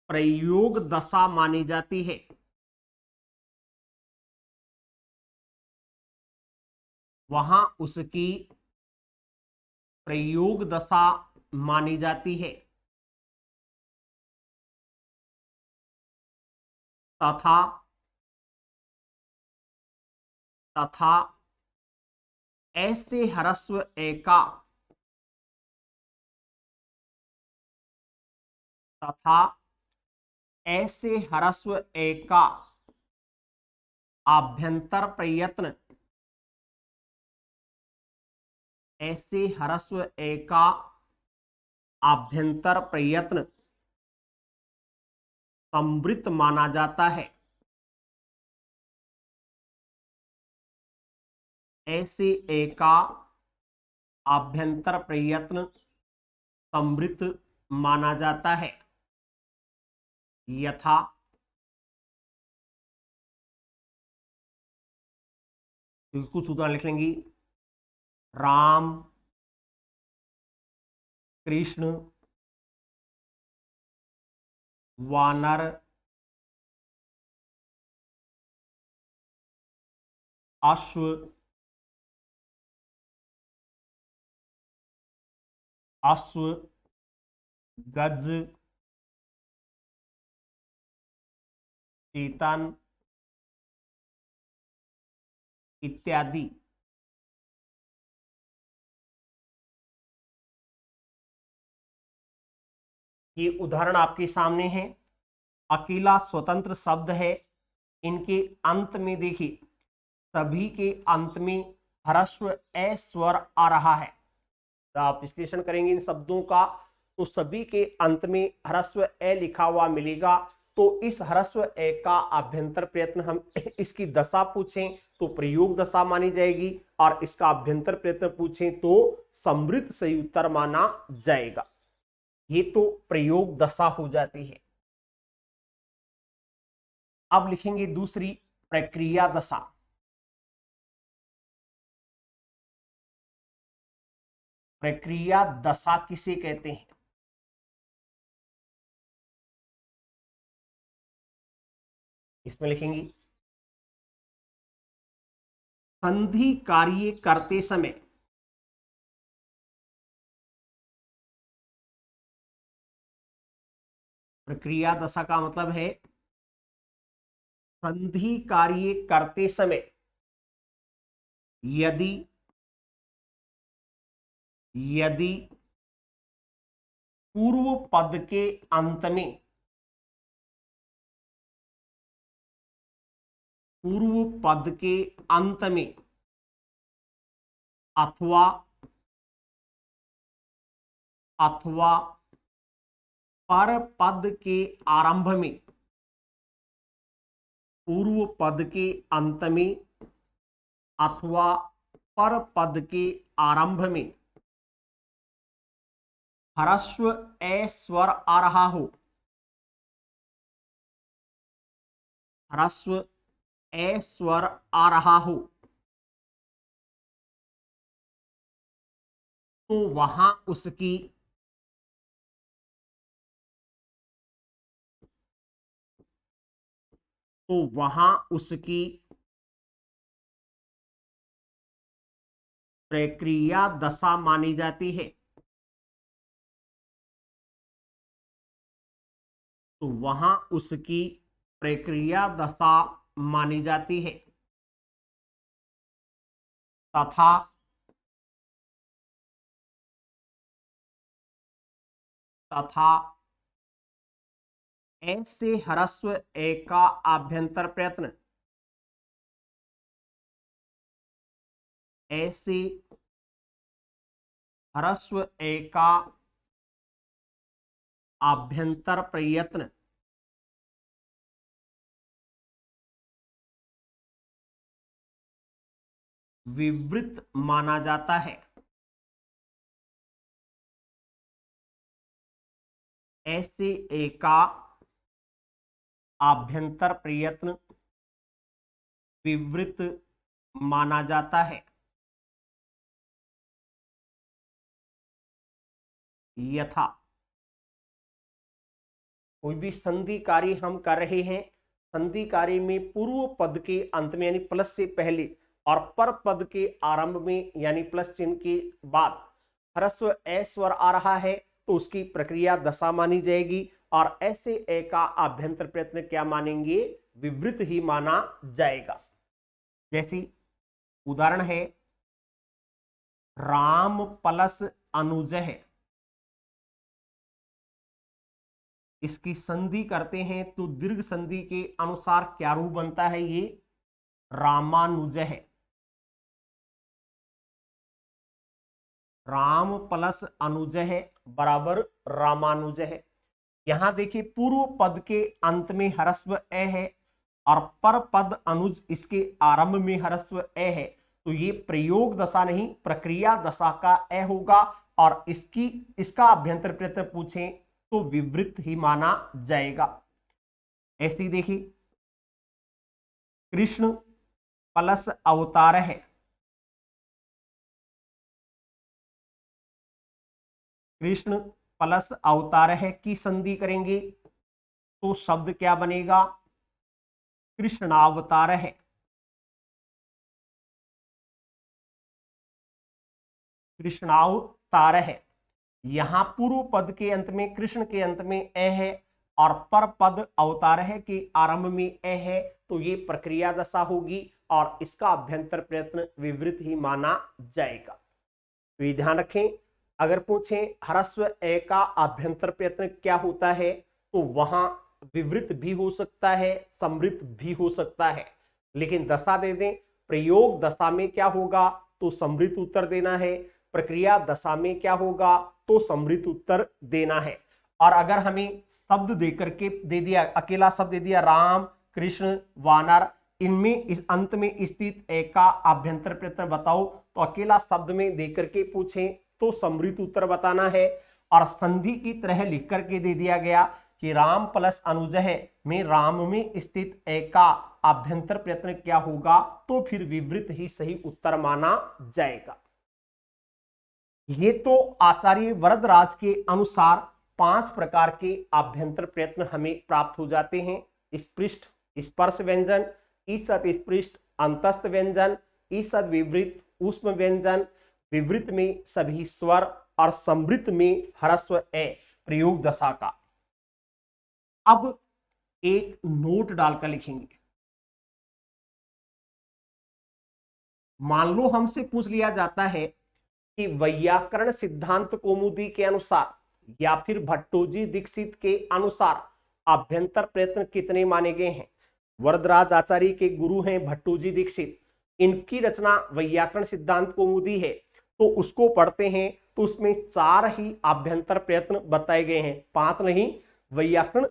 प्रयोग दशा मानी जाती है। वहां उसकी प्रयोग दशा मानी जाती है। तथा तथा ऐसे ह्रस्व ए का तथा ऐसे ह्रस्व ए का आभ्यंतर प्रयत्न ऐसे ह्रस्व ए का आभ्यंतर प्रयत्न संवृत्त माना जाता है। ऐसे ए का आभ्यंतर प्रयत्न संवृत्त माना जाता है। यथा कुछ उदाहरण लिख लेंगे। राम, कृष्ण, वानर, अश्व, गज, चेतन इत्यादि। ये उदाहरण आपके सामने है। अकेला स्वतंत्र शब्द है। इनके अंत में देखिए, सभी के अंत में ह्रस्व ए स्वर आ रहा है। तो आप विश्लेषण करेंगे इन शब्दों का, तो सभी के अंत में ह्रस्व ए लिखा हुआ मिलेगा। तो इस ह्रस्व ए का आभ्यंतर प्रयत्न, हम इसकी दशा पूछें तो प्रयोग दशा मानी जाएगी, और इसका आभ्यंतर प्रयत्न पूछें तो समृद्ध सही उत्तर माना जाएगा। ये तो प्रयोग दशा हो जाती है। अब लिखेंगे दूसरी, प्रक्रिया दशा। प्रक्रिया दशा किसे कहते हैं? इसमें लिखेंगे संधि कार्य करते समय प्रक्रिया दशा का मतलब है संधि कार्य करते समय यदि पूर्व पद के अंत में अथवा पर पद के आरंभ में, पूर्व पद के अंत में अथवा पर पद के आरंभ में ह्रस्व ए स्वर आ रहा हो, ह्रस्व ए स्वर आ रहा हो, तो वहां उसकी प्रक्रिया दशा मानी जाती है। तो वहां उसकी प्रक्रिया दशा मानी जाती है। तथा ऐसे ह्रस्व ए का आभ्यंतर प्रयत्न, ऐसे ह्रस्व ए का आभ्यंतर प्रयत्न विवृत माना जाता है। ऐसे ए का आभ्यंतर प्रयत्न विवृत माना जाता है। यथा कोई भी संधि कार्य हम कर रहे हैं, संधि कार्य में पूर्व पद के अंत में यानी प्लस से पहले और पर पद के आरंभ में यानी प्लस चिन्ह के बाद ह्रस्व ए स्वर आ रहा है, तो उसकी प्रक्रिया दशा मानी जाएगी। और ऐसे ए का आभ्यंतर प्रयत्न क्या मानेंगे? विवृत ही माना जाएगा। जैसे उदाहरण है राम प्लस अनुज है, इसकी संधि करते हैं तो दीर्घ संधि के अनुसार क्या रूप बनता है, ये रामानुज है। राम प्लस अनुज है बराबर रामानुज है। यहां देखिए पूर्व पद के अंत में ह्रस्व ए है और पर पद अनुज इसके आरंभ में ह्रस्व ए है, तो ये प्रयोग दशा नहीं प्रक्रिया दशा का ए होगा और इसका अभ्यंतर प्रत्यय पूछें तो विवृत ही माना जाएगा। ऐसे देखिए कृष्ण प्लस अवतार है, कृष्ण प्लस अवतार है की संधि करेंगे तो शब्द क्या बनेगा, कृष्णावतार है। कृष्णावतार है, यहां पूर्व पद के अंत में कृष्ण के अंत में ए है और पर पद अवतार है के आरंभ में ए है, तो ये प्रक्रिया दशा होगी और इसका अभ्यंतर प्रयत्न विवृत ही माना जाएगा। तो ये ध्यान रखें, अगर पूछें ह्रस्व ए का अभ्यंतर प्रयत्न क्या होता है तो वहां विवृत भी हो सकता है, समृत भी हो सकता है, लेकिन दशा दे दें प्रयोग दशा में क्या होगा तो समृत उत्तर देना है, प्रक्रिया दशा में क्या होगा तो समृत उत्तर देना है। और अगर हमें शब्द देकर के दे दिया, अकेला शब्द दे दिया राम कृष्ण वानर, इनमें इस अंत में स्थित ए का अभ्यंतर प्रयत्न बताओ, तो अकेला शब्द में देकर के पूछें तो समृत उत्तर बताना है। और संधि की तरह लिख करके दे दिया गया कि राम प्लस अनुज है में राम में स्थित ए का अभ्यंतर प्रयत्न क्या होगा, तो फिर विवृत ही सही उत्तर माना जाएगा। ये तो आचार्य वरदराज के अनुसार 5 प्रकार के अभ्यंतर प्रयत्न हमें प्राप्त हो जाते हैं। स्पृष्ट स्पर्श व्यंजन, ईसत स्पृष्ट अंतस्थ व्यंजन, ईसद विवृत ऊष्म व्यंजन, विवृत में सभी स्वर और समृत में ह्रस्व ए प्रयोग दशा का। अब एक नोट डालकर लिखेंगे, मान लो हमसे पूछ लिया जाता है कि वैयाकरण सिद्धांत कौमुदी के अनुसार या फिर भट्टोजी दीक्षित के अनुसार अभ्यंतर प्रयत्न कितने माने गए हैं। वरदराज आचार्य के गुरु हैं भट्टोजी दीक्षित, इनकी रचना वैयाकरण सिद्धांत कौमुदी है, तो उसको पढ़ते हैं तो उसमें 4 ही अभ्यंतर प्रयत्न बताए गए हैं, 5 नहीं। वैयाकरण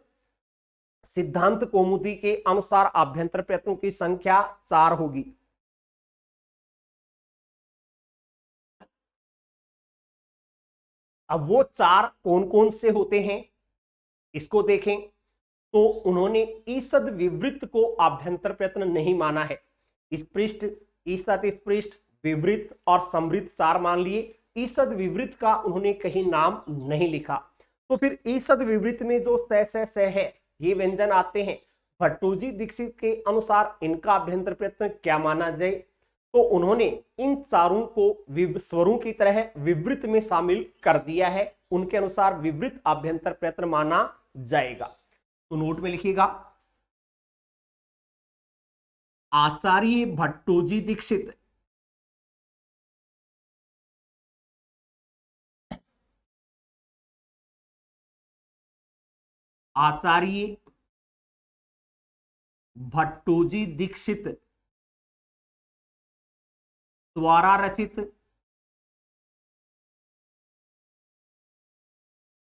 सिद्धांत कौमुदी के अनुसार अभ्यंतर प्रयत्नों की संख्या 4 होगी। अब वो 4 कौन कौन से होते हैं इसको देखें, तो उन्होंने ईसद विवृत को अभ्यंतर प्रयत्न नहीं माना है। स्पृष्ट ईसद स्पृष्ट विवृत और समृत 4 मान लिए, ईसद विवृत का उन्होंने कहीं नाम नहीं लिखा। तो फिर ईसद विवृत में जो स है ये व्यंजन आते हैं, भट्टोजी दीक्षित के अनुसार इनका अभ्यंतर प्रयत्न क्या माना जाए, तो उन्होंने इन चारों को स्वरों की तरह विवृत में शामिल कर दिया है, उनके अनुसार विवृत अभ्यंतर प्रयत्न माना जाएगा। तो नोट में लिखिएगा आचार्य भट्टोजी दीक्षित आचार्य भट्टोजी दीक्षित द्वारा रचित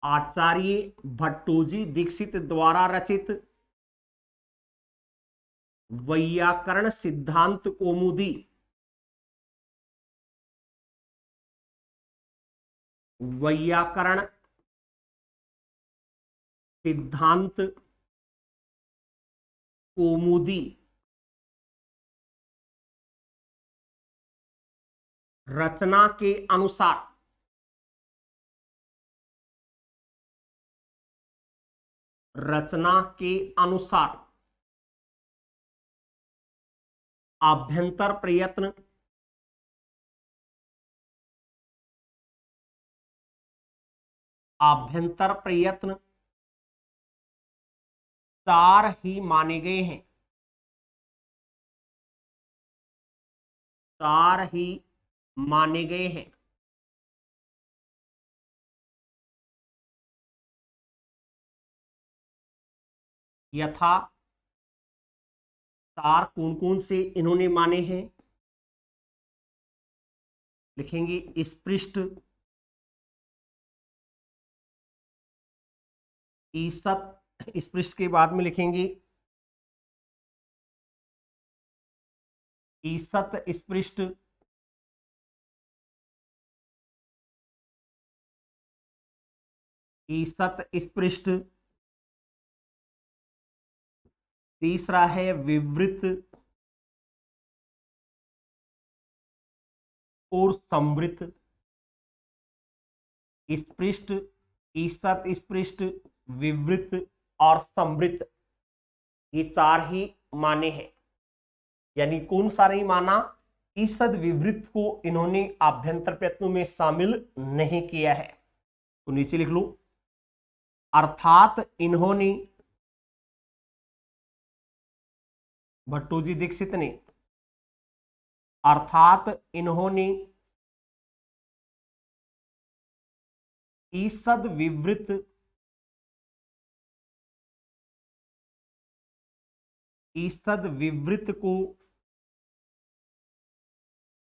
आचार्य भट्टोजी दीक्षित द्वारा रचित वैयाकरण सिद्धांत कौमुदी वैयाकरण सिद्धांत कौमुदी रचना के अनुसार अभ्यंतर प्रयत्न अभ्यंतर प्रयत्न 4 ही माने गए हैं। 4 ही माने गए हैं। यथा 4 कौन कौन से इन्होंने माने हैं, लिखेंगे स्पृष्ट, ईसत, स्पृष्ट के बाद में लिखेंगे ईसत स्पृष्ट, ईसत स्पृष्ट। तीसरा है विवृत और समृत। स्पृष्ट, ईसत स्पृष्ट, विवृत और समृत, ये 4 ही माने हैं। यानी कौन सा नहीं माना, ईसद विवृत को इन्होंने आभ्यंतर प्रयत्नों में शामिल नहीं किया है। तो नीचे लिख लो, अर्थात इन्होंने, भट्टोजी दीक्षित ने, अर्थात इन्होंने ईसद विवृत को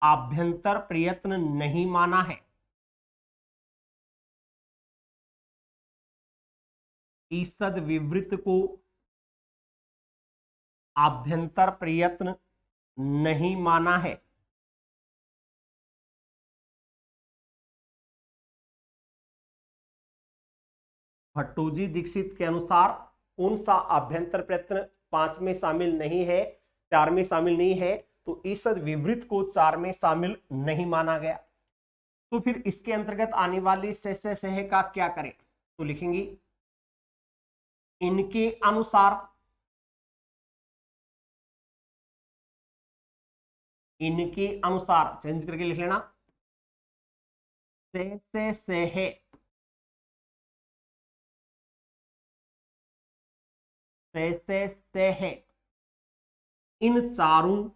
आभ्यंतर प्रयत्न नहीं माना है। ईसद विवृत को आभ्यंतर प्रयत्न नहीं माना है। भट्टोजी दीक्षित के अनुसार कौन सा आभ्यंतर प्रयत्न 5 में शामिल नहीं है, 4 में शामिल नहीं है, तो ईसद विवृत को 4 में शामिल नहीं माना गया। तो फिर इसके अंतर्गत आने वाले सह का क्या करें, तो लिखेंगे इनके अनुसार, इनके अनुसार चेंज करके लिख लेना, से है, से है, इन चारों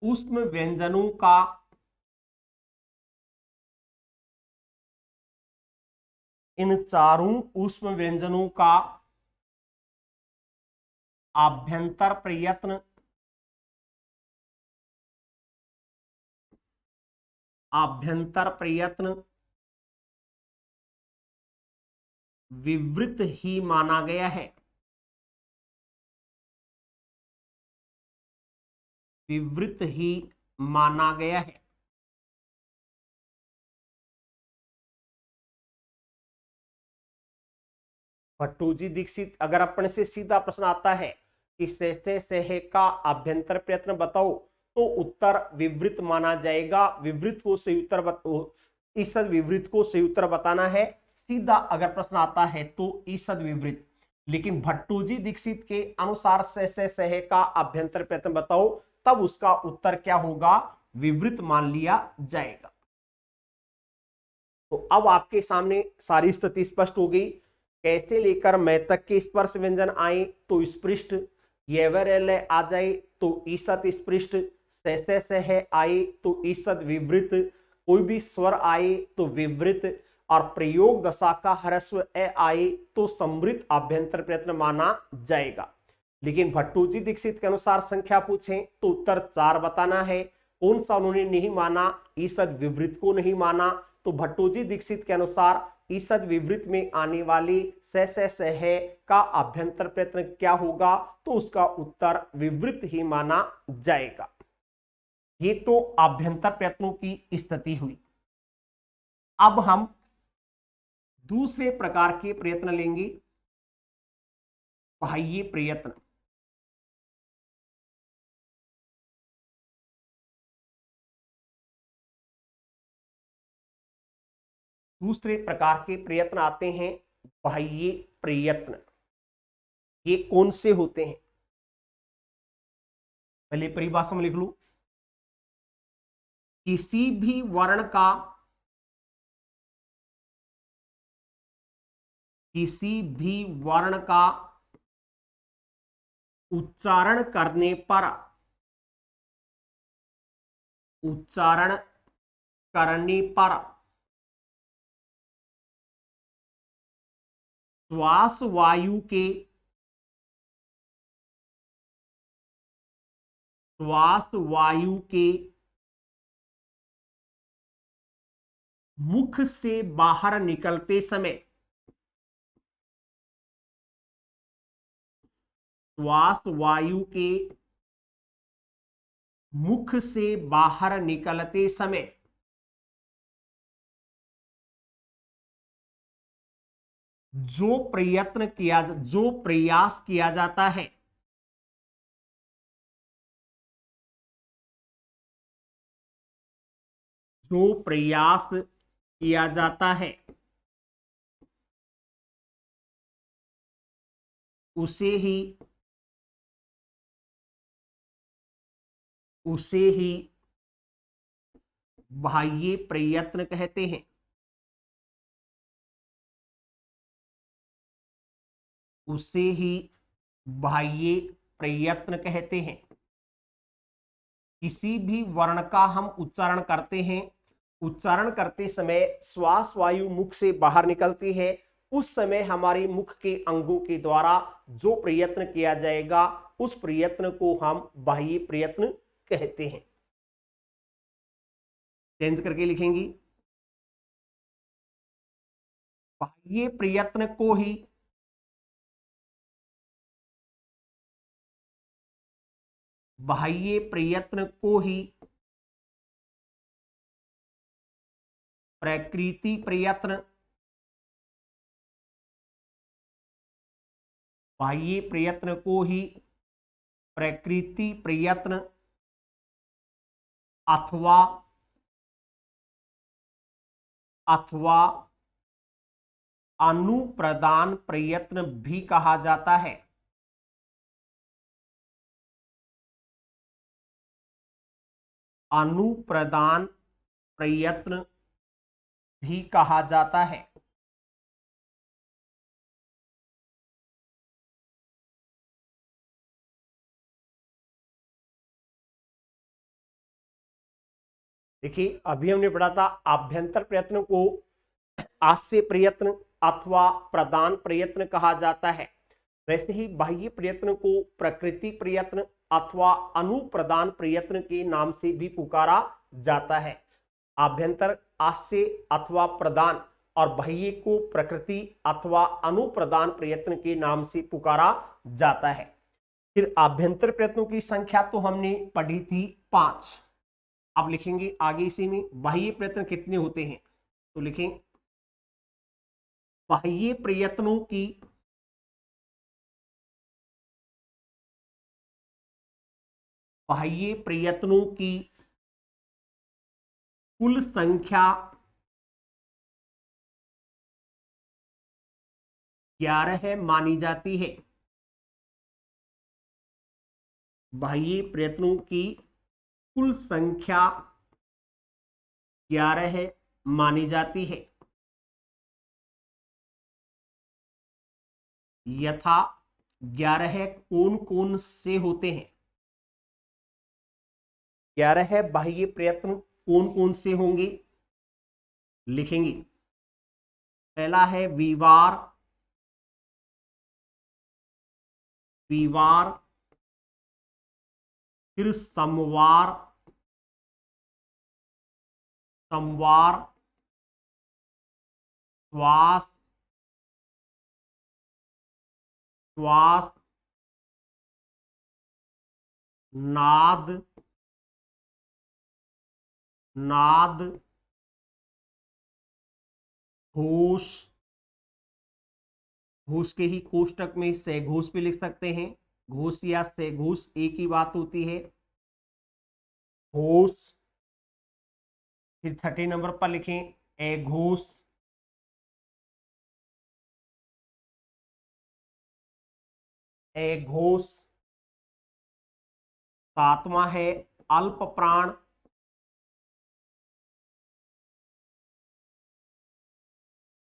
ऊष्म व्यंजनों का आभ्यंतर प्रयत्न, विवृत ही माना गया है। विवृत ही माना गया है। भट्टोजी दीक्षित, अगर अपने से सीधा प्रश्न आता है कि से का आभ्यंतर प्रयत्न बताओ, तो उत्तर विवृत माना जाएगा। विवृत को सही उत्तर ईसद विवृत को सही उत्तर बताना है। सीधा अगर प्रश्न आता है तो ईसद विवृत, लेकिन भट्टोजी दीक्षित के अनुसार से का आभ्यंतर प्रयत्न बताओ, तब उसका उत्तर क्या होगा, विवृत मान लिया जाएगा। तो अब आपके सामने सारी स्थिति स्पष्ट हो गई। कैसे लेकर मैं तक के स्पर्श व्यंजन आए तो स्पृष्ट, ये आ जाए तो ईसत स्पृष्ट, से है आए तो ईसद विवृत, कोई भी स्वर आए तो विवृत, और प्रयोग दशा का ह्रस्व ए आए तो समृत आभ्यंतर प्रयत्न माना जाएगा। लेकिन भट्टोजी दीक्षित के अनुसार संख्या पूछें तो उत्तर 4 बताना है। कौन सा उन्होंने नहीं माना, ईसद विवृत को नहीं माना। तो भट्टोजी दीक्षित के अनुसार ईसद विवृत में आने वाली से है का आभ्यंतर प्रयत्न क्या होगा, तो उसका उत्तर विवृत ही माना जाएगा। ये तो आभ्यंतर प्रयत्नों की स्थिति हुई। अब हम दूसरे प्रकार के प्रयत्न लेंगे, बाह्य प्रयत्न। दूसरे प्रकार के प्रयत्न आते हैं बाह्य प्रयत्न। ये कौन से होते हैं, पहले परिभाषा में लिख लो, किसी भी वर्ण का, किसी भी वर्ण का उच्चारण करने पर, उच्चारण करने पर श्वास वायु के, श्वास वायु के मुख से बाहर निकलते समय, श्वास वायु के मुख से बाहर निकलते समय जो प्रयास किया जाता है, जो प्रयास किया जाता है उसे ही, उसे ही बाह्य प्रयत्न कहते हैं, उसे ही बाह्य प्रयत्न कहते हैं। किसी भी वर्ण का हम उच्चारण करते हैं, उच्चारण करते समय श्वास वायु मुख से बाहर निकलती है, उस समय हमारे मुख के अंगों के द्वारा जो प्रयत्न किया जाएगा उस प्रयत्न को हम बाह्य प्रयत्न कहते हैं। चेंज करके लिखेंगी, बाह्य प्रयत्न को ही बाह्य प्रयत्न को ही प्रकृति प्रयत्न, बाह्य प्रयत्न को ही प्रकृति प्रयत्न अथवा अथवा अनुप्रदान प्रयत्न भी कहा जाता है। अनुप्रदान प्रयत्न भी कहा जाता है। देखिए अभी हमने पढ़ा था आभ्यंतर प्रयत्न को आस्य प्रयत्न अथवा प्रदान प्रयत्न कहा जाता है, वैसे ही बाह्य प्रयत्न को प्रकृति प्रयत्न अथवा अनुप्रदान प्रयत्न के नाम से भी पुकारा जाता है। आभ्यंतर आस्य अथवा प्रदान और बाह्य को प्रकृति अथवा अनुप्रदान प्रयत्न के नाम से पुकारा जाता है। फिर आभ्यंतर प्रयत्नों की संख्या तो हमने पढ़ी थी 5। अब लिखेंगे आगे इसी में बाह्य प्रयत्न कितने होते हैं, तो लिखें बाह्य प्रयत्नों की बाह्य प्रयत्नों की कुल संख्या 11 मानी जाती है। बाह्य प्रयत्नों की कुल संख्या 11 मानी जाती है। यथा 11 कौन कौन से होते हैं, 11 बाह्य प्रयत्न कौन कौन से होंगे, लिखेंगे पहला है विवार, विवार, फिर समवार, संवार, श्वास, श्वास, नाद, नाद, घोष, घोष के ही कोष्टक में सघोष भी लिख सकते हैं, घोष या सघोष एक ही बात होती है, घोष। फिर छठे नंबर पर लिखें अघोष, अघोष। सातवां है अल्प प्राण,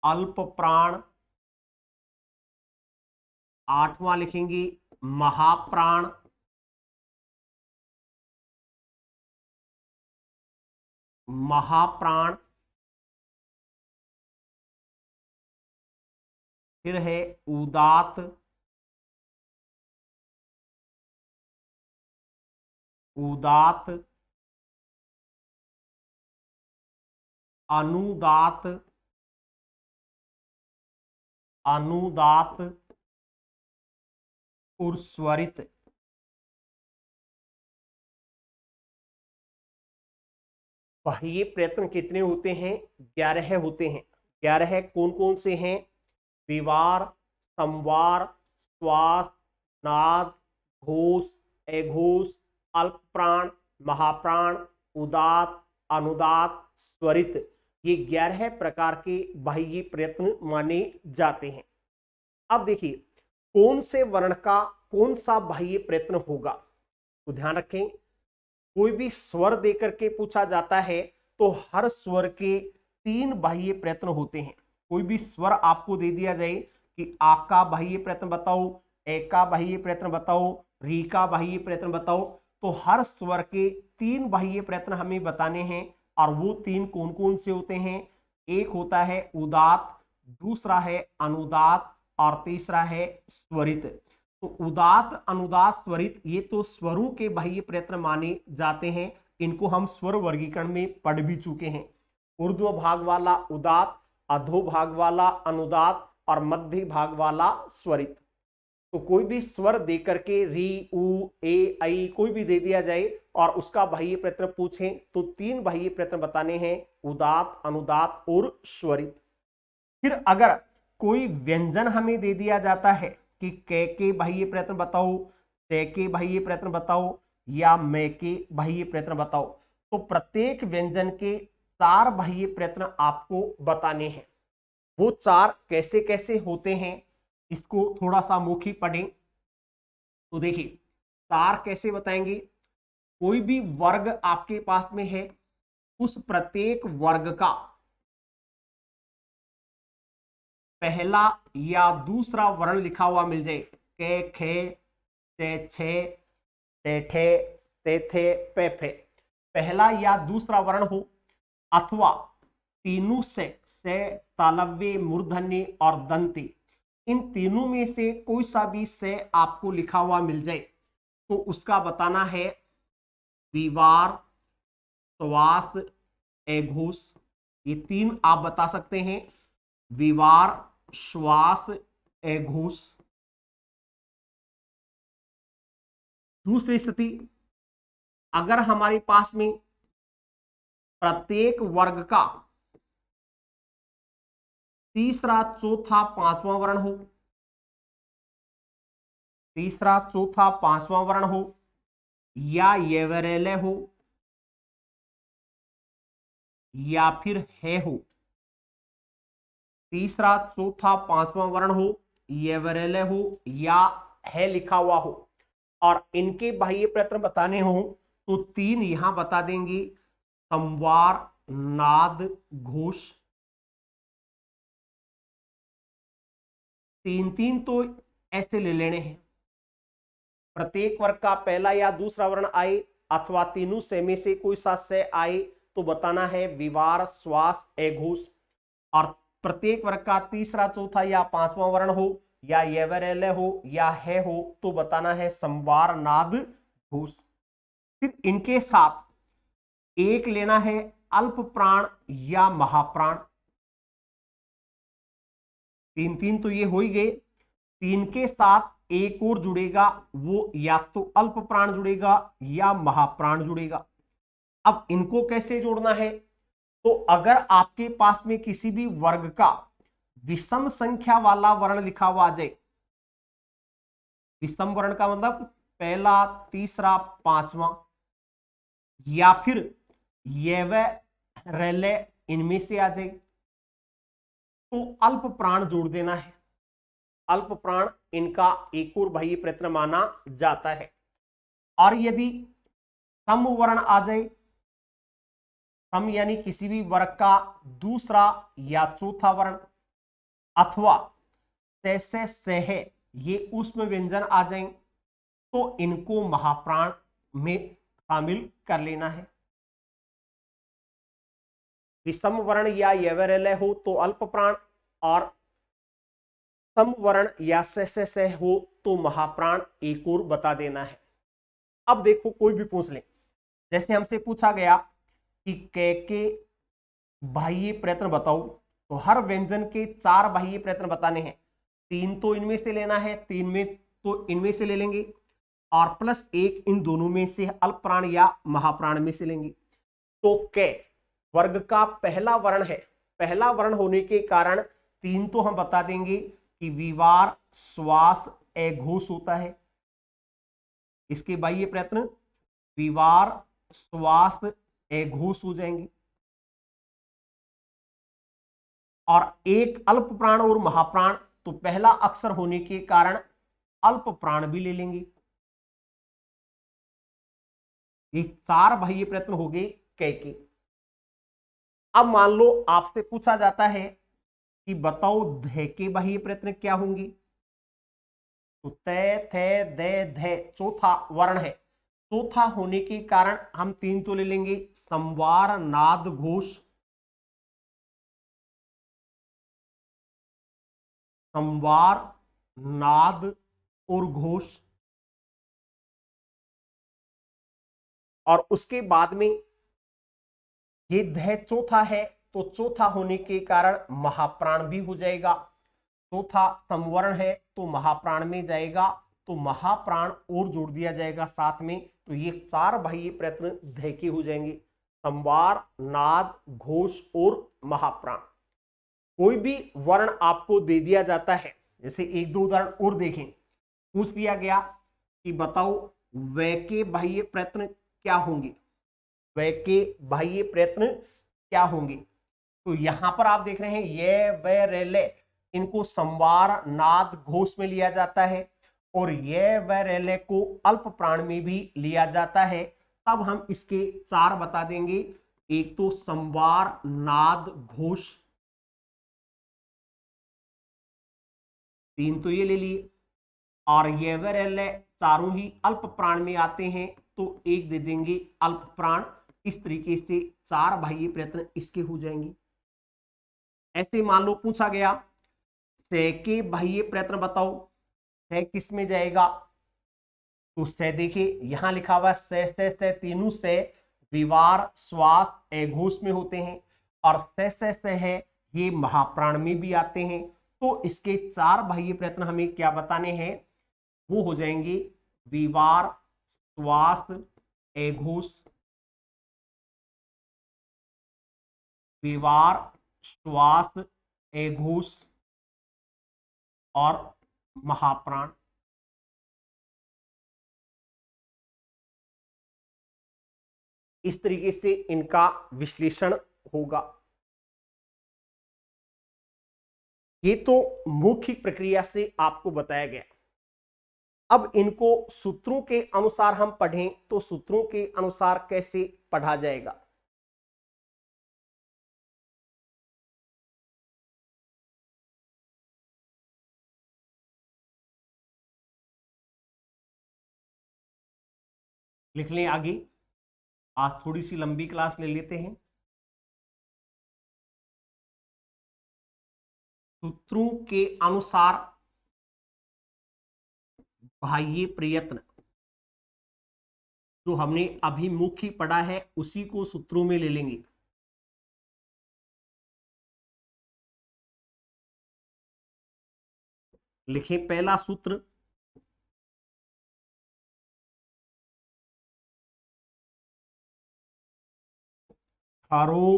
अल्प प्राण। आठवां लिखेंगे महाप्राण, महाप्राण, फिर है उदात, उदात, अनुदात, अनुदात और स्वरित। बाह्य प्रयत्न कितने होते हैं? 11 होते हैं। 11 कौन कौन से हैं? विवार, संवार, श्वास, नाद, घोष, एघोष, अल्प प्राण, महाप्राण, उदात, अनुदात, स्वरित। ये 11 प्रकार के बाह्य प्रयत्न माने जाते हैं। अब देखिए कौन से वर्ण का कौन सा बाह्य प्रयत्न होगा, तो ध्यान रखें कोई भी स्वर देकर के पूछा जाता है तो हर स्वर के 3 बाह्य प्रयत्न होते हैं। कोई भी स्वर आपको दे दिया जाए कि आ का बाह्य प्रयत्न बताओ, ए का बाह्य प्रयत्न बताओ, री का बाह्य प्रयत्न बताओ, तो हर स्वर के 3 बाह्य प्रयत्न हमें बताने हैं। और वो 3 कौन कौन से होते हैं? एक होता है उदात, दूसरा है अनुदात और तीसरा है स्वरित। तो उदात, अनुदात, स्वरित ये तो स्वरों के बाह्य प्रयत्न माने जाते हैं। इनको हम स्वर वर्गीकरण में पढ़ भी चुके हैं। ऊर्ध्व भाग वाला उदात, अधो भाग वाला अनुदात और मध्य भाग वाला स्वरित। तो कोई भी स्वर देकर के री, उ, ए, आई कोई भी दे दिया जाए और उसका बाह्य प्रयत्न पूछें तो 3 बाह्य प्रयत्न बताने हैं, उदात, अनुदात और स्वरित। फिर अगर कोई व्यंजन हमें दे दिया जाता है कि कै के बाह्य प्रयत्न बताओ, ते के बाह्य प्रयत्न बताओ या मैं के बाह्य प्रयत्न बताओ, तो प्रत्येक व्यंजन के 4 बाह्य प्रयत्न आपको बताने हैं। वो 4 कैसे कैसे होते हैं इसको थोड़ा सा मौखिक पढ़ें तो देखिए 4 कैसे बताएंगे। कोई भी वर्ग आपके पास में है, उस प्रत्येक वर्ग का पहला या दूसरा वर्ण लिखा हुआ मिल जाए, के, खे, ते, छे, ते, ठे, ते, थे, पे, फे, पहला या दूसरा वर्ण हो, अथवा तीनों से तालव्य, मूर्धन्य और दंती, इन तीनों में से कोई सा भी से आपको लिखा हुआ मिल जाए तो उसका बताना है विवार, श्वास, एघोष। ये 3 आप बता सकते हैं, विवार, श्वास, एघोष। दूसरी स्थिति, अगर हमारे पास में प्रत्येक वर्ग का तीसरा, चौथा, पांचवां वर्ण हो, तीसरा, चौथा, पांचवां वर्ण हो या येवरेले हो या फिर है हो, तीसरा, चौथा, पांचवां वर्ण हो, येवरेले हो या है लिखा हुआ हो और इनके बाह्य प्रयत्न बताने हो तो 3 यहां बता देंगे, संवार, नाद, घोष। 3 तो ऐसे ले लेने हैं, प्रत्येक वर्ग का पहला या दूसरा वर्ण आए अथवा तीनों से में से कोई सा से आए तो बताना है विवार, श्वास, एघोष। और प्रत्येक वर्ग का तीसरा, चौथा या पांचवां वर्ण हो या येवरेले हो या है हो तो बताना है संवार, नाद, घोष। फिर इनके साथ एक लेना है अल्प प्राण या महाप्राण। 3 तो ये हो ही गए। 3 के साथ एक और जुड़ेगा, वो या तो अल्प प्राण जुड़ेगा या महाप्राण जुड़ेगा। अब इनको कैसे जोड़ना है, तो अगर आपके पास में किसी भी वर्ग का विषम संख्या वाला वर्ण लिखा हुआ आ जाए, विषम वर्ण का मतलब पहला, तीसरा, पांचवा या फिर ये व रेले इनमें से आ जाए तो अल्प प्राण जोड़ देना है। अल्प प्राण इनका एक और बाह्य प्रयत्न माना जाता है। और यदि सम वर्ण आ जाए, सम यानी किसी भी वर्ग का दूसरा या चौथा वर्ण अथवा से है, ये ऊष्म व्यंजन आ जाए तो इनको महाप्राण में शामिल कर लेना है। विषम वर्ण या यवरलय हो तो अल्प प्राण, और सम वर्ण या से हो तो महाप्राण एक और बता देना है। अब देखो कोई भी पूछ ले, जैसे हमसे पूछा गया कि के बाह्य प्रयत्न बताओ, तो हर व्यंजन के 4 बाह्य प्रयत्न बताने हैं। 3 तो इनमें से लेना है, 3 में तो इनमें से ले लेंगे, और प्लस 1 इन दोनों में से अल्प प्राण या महाप्राण में से लेंगे। तो के वर्ग का पहला वर्ण है, पहला वर्ण होने के कारण 3 तो हम बता देंगे कि विवार, श्वास, एघोष होता है। इसके बाह्य प्रयत्न विवार, श्वास, एघोष हो जाएंगे। और एक अल्प प्राण और महाप्राण, तो पहला अक्षर होने के कारण अल्प प्राण भी ले लेंगे। ये 4 बाह्य प्रयत्न हो गए कै के। अब मान लो आपसे पूछा जाता है कि बताओ ध के बाह्य प्रयत्न क्या होंगे, तो तय, थे, दे, धे चौथा वर्ण है। चौथा होने के कारण हम 3 तो ले लेंगे, संवार, नाद, घोष। संवार, नाद और घोष। और उसके बाद में ये ध चौथा है, तो चौथा होने के कारण महाप्राण भी हो जाएगा। चौथा संवर्ण है तो महाप्राण में जाएगा, तो महाप्राण और जोड़ दिया जाएगा साथ में, तो ये 4 बाह्य प्रयत्न ध के हो जाएंगे, संवार, नाद, घोष और महाप्राण। कोई भी वर्ण आपको दे दिया जाता है, जैसे 1-2 उदाहरण और देखें। पूछ लिया गया कि बताओ व के बाह्य प्रयत्न क्या होंगे, व के बाह्य प्रयत्न क्या होंगे। तो यहां पर आप देख रहे हैं ये व रेले, इनको संवार, नाद, घोष में लिया जाता है, और ये व रेले को अल्प प्राण में भी लिया जाता है। तब हम इसके 4 बता देंगे, एक तो संवार, नाद, घोष, 3 तो ये ले लिए, और ये व रेले चारों ही अल्प प्राण में आते हैं, तो 1 दे देंगे अल्प प्राण। इस तरीके से 4 बाह्य प्रयत्न इसके हो जाएंगे। ऐसे मान लो पूछा गया से के बाह्य प्रयत्न बताओ, से किस में जाएगा, तो से देखिए यहां लिखा हुआ से तीनों से विवार, श्वास, एघोष में होते हैं, और से है ये महाप्राण में भी आते हैं। तो इसके 4 बाह्य प्रयत्न हमें क्या बताने हैं, वो हो जाएंगे विवार, श्वास, एघोष, विवार, श्वास, एघोष और महाप्राण। इस तरीके से इनका विश्लेषण होगा। ये तो मौखिक प्रक्रिया से आपको बताया गया। अब इनको सूत्रों के अनुसार हम पढ़ें, तो सूत्रों के अनुसार कैसे पढ़ा जाएगा। लिख लें आगे, आज थोड़ी सी लंबी क्लास ले लेते हैं। सूत्रों के अनुसार बाह्य प्रयत्न, जो हमने अभी मुख्य पढ़ा है उसी को सूत्रों में ले लेंगे। लिखें पहला सूत्र, खरो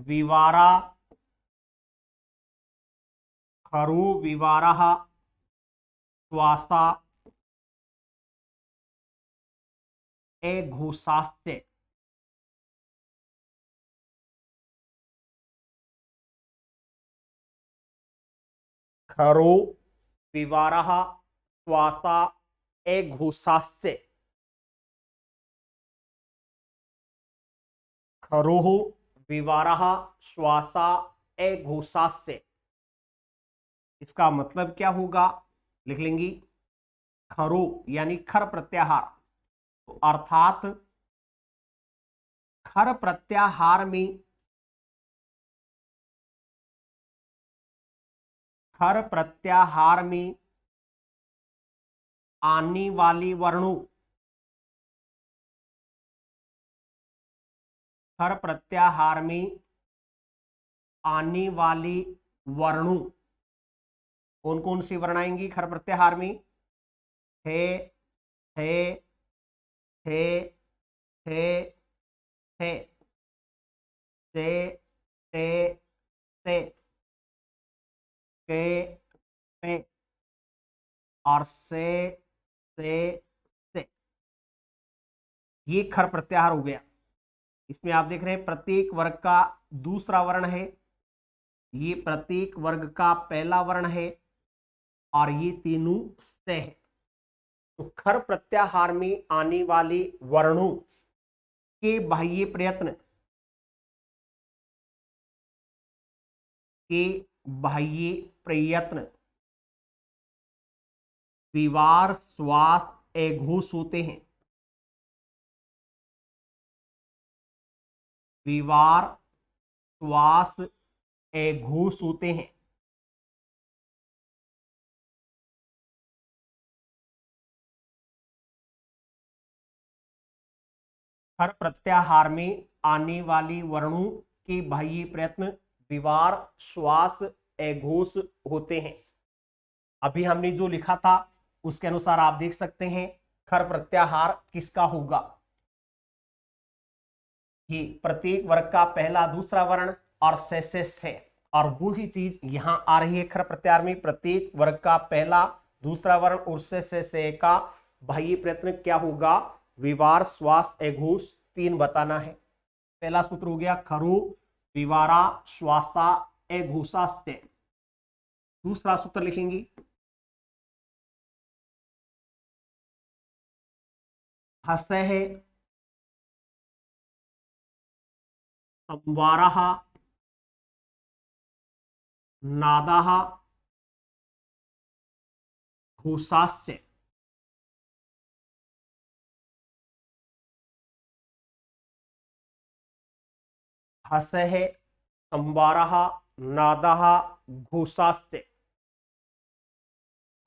विवारा, खरो विवारः श्वासा एघोषाश्च। खरो विवारः श्वासा एघोषाश्च। खरोः विवारः श्वासा एघोषाश्च। इसका मतलब क्या होगा, लिख लेंगी खरो यानी खर प्रत्याहार, तो अर्थात खर प्रत्याहार में, खर प्रत्याहार में आने वाले वर्णों, खर प्रत्याहार में आने वाले वर्णों, कौन कौन सी वर्ण आएंगी खर प्रत्याहार में? थे, थे, थे, थे, थे, से, ते, से, के, पे और से। ये खर प्रत्याहार हो गया। इसमें आप देख रहे हैं प्रत्येक वर्ग का दूसरा वर्ण है, ये प्रत्येक वर्ग का पहला वर्ण है और ये तीनों से है। तो खर प्रत्याहार में आने वाले वर्णों के बाह्य प्रयत्न, के बाह्य प्रयत्न विवार श्वास एघोष होते हैं। विवार श्वास एघोष होते हैं। खर प्रत्याहार में आने वाले वर्णों के बाह्य प्रयत्न विवार श्वास एघोष होते हैं। अभी हमने जो लिखा था उसके अनुसार आप देख सकते हैं खर प्रत्याहार किसका होगा। ये प्रत्येक वर्ग का पहला दूसरा वर्ण और से और वही चीज यहां आ रही है खर प्रत्याहार में, प्रत्येक वर्ग का पहला दूसरा वर्ण और से का बाह्य प्रयत्न क्या होगा? विवार श्वास एघोष, तीन बताना है। पहला सूत्र हो गया खरो विवारा श्वासा एघोषा से। दूसरा सूत्र लिखेंगे हसह संवारः नादः घोषास्य। हसः संवारः नादः घोषास्य।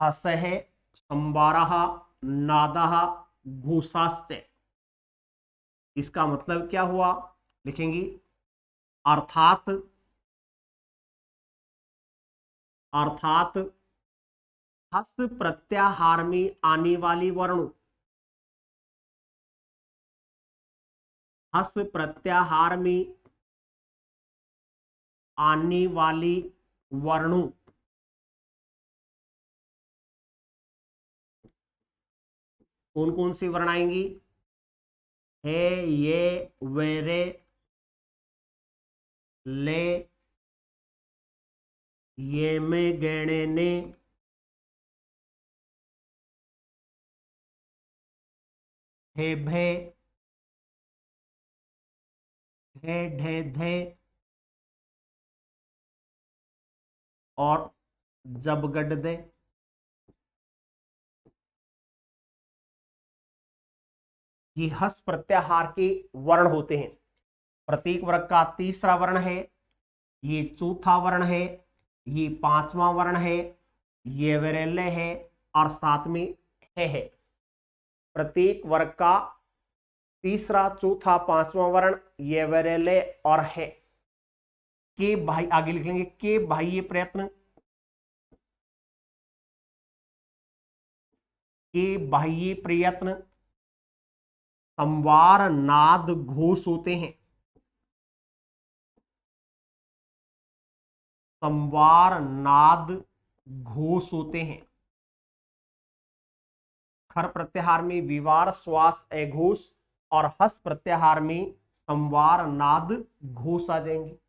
हसः संवारः नादः घोषास्य। इसका मतलब क्या हुआ? लिखेंगे अर्थात, अर्थात हस प्रत्याहार में आने वाले वर्णों, हस प्रत्याहार में आने वाले वर्णों कौन कौन से वर्ण आएंगी? है, ये, वेरे, ले, ये में, गणे, ने, हे, भे, हे, ढे, धे और जब गड दे। ये हस प्रत्याहार के वर्ण होते हैं। प्रत्येक वर्ग का तीसरा वर्ण है, ये चौथा वर्ण है, ये पांचवा वर्ण है, ये विरल्य है और साथ में है। प्रत्येक वर्ग का तीसरा चौथा पांचवा वर्ण ये विरल्य और है के भाई, आगे लिख लेंगे के बाह्य प्रयत्न, के बाह्य प्रयत्न संवार नाद घोष होते हैं। संवार नाद घोष होते हैं। खर प्रत्याहार में विवार श्वास एघोष और हस प्रत्याहार में संवार नाद घोष आ जाएंगे।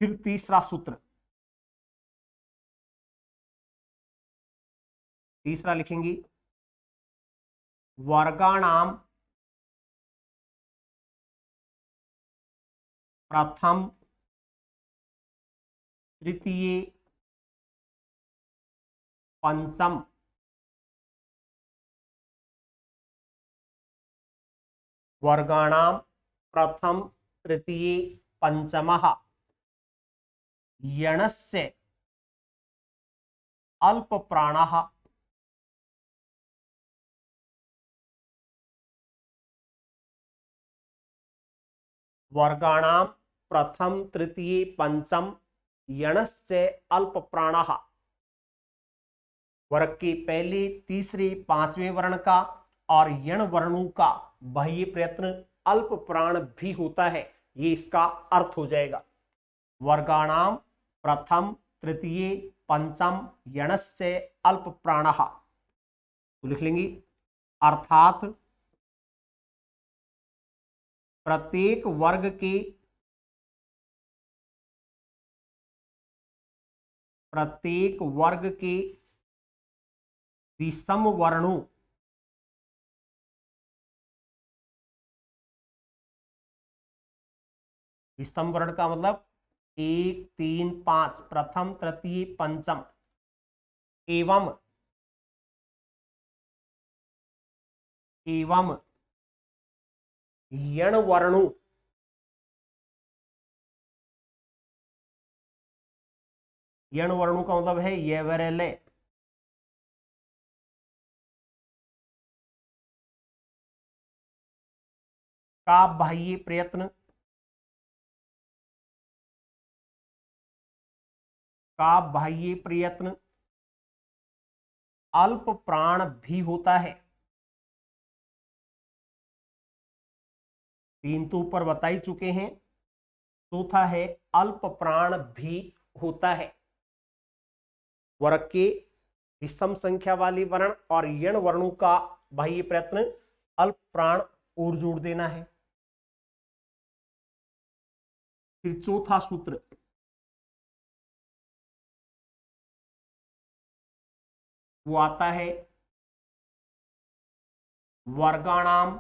फिर तीसरा सूत्र, तीसरा लिखेंगे वर्गाणाम प्रथम तृतीय पंचम, वर्गाणाम प्रथम तृतीय पंचमः, यणस्य अल्प प्राणः, वर्गाणाम प्रथम तृतीय पंचम, यणस्य अल्प प्राणः। वर्ग के पहले तीसरे पांचवें वर्ण का और यण वर्णों का बाह्य प्रयत्न अल्प प्राण भी होता है, ये इसका अर्थ हो जाएगा। वर्गाणाम प्रथम तृतीय पंचम यणस्य अल्प प्राणः, तो लिख लेंगे अर्थात प्रत्येक वर्ग के विषम वर्णों, विषम वर्ण का मतलब 1 3 5, प्रथम तृतीय पंचम, एवं यण वर्णों, यण वर्णों का मतलब है ये वरेले, का बाह्य प्रयत्न, अल्प प्राण भी होता है। तीन तो ऊपर बता ही चुके हैं, चौथा है अल्प प्राण भी होता है। वर्ग के विषम संख्या वाली वर्ण और यण वर्णों का बाह्य प्रयत्न अल्प प्राण और जोड़ देना है। फिर चौथा सूत्र, वो आता है वर्गाणाम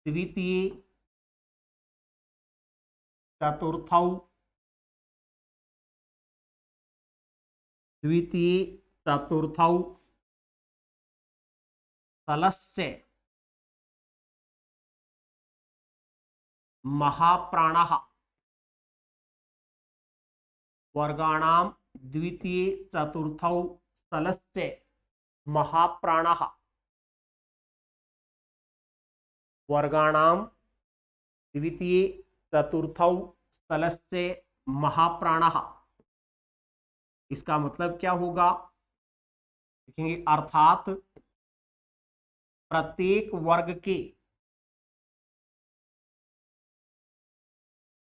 द्वितीय चतुर्थौ, तलस्य महाप्राणः, वर्गाणाम द्वितीय चतुर्थौ तलस्य महाप्राणः, वर्गाणाम द्वितीय चतुर्थौ तलस्य महाप्राणः। इसका मतलब क्या होगा, देखेंगे, अर्थात प्रत्येक वर्ग के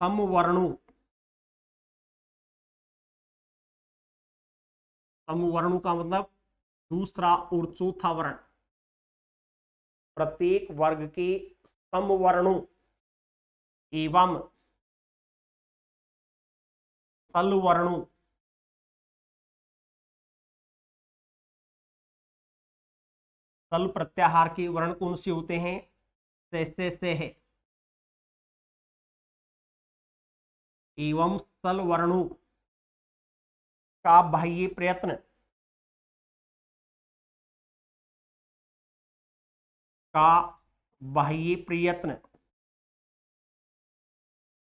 समवर्णों, समवर्णों का मतलब दूसरा और चौथा वर्ण, प्रत्येक वर्ग के समवर्णों एवं सलवर्णों, सल प्रत्याहार के वर्ण कौन से होते हैं, से है, एवं सल वर्णों का बाह्य प्रयत्न,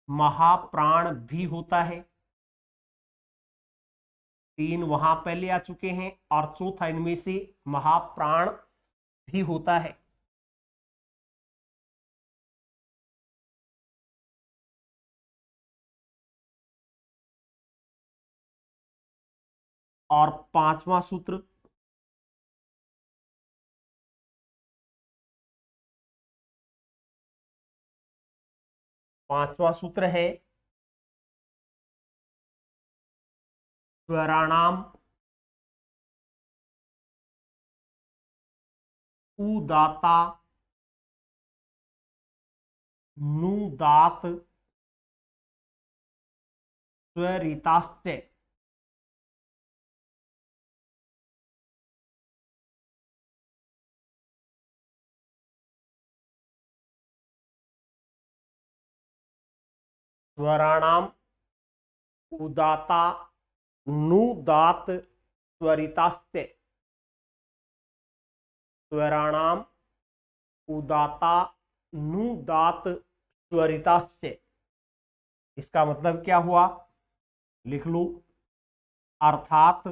महाप्राण भी होता है। तीन वहां पहले आ चुके हैं और चौथा इनमें से महाप्राण भी होता है। और पांचवा सूत्र, है स्वराणाम उदाता नुदात स्वरिताश्च, स्वराणाम उदाता नुदात स्वरितास्य, स्वराणाम उदाता नुदात स्वरितास्य। इसका मतलब क्या हुआ, लिख लो। अर्थात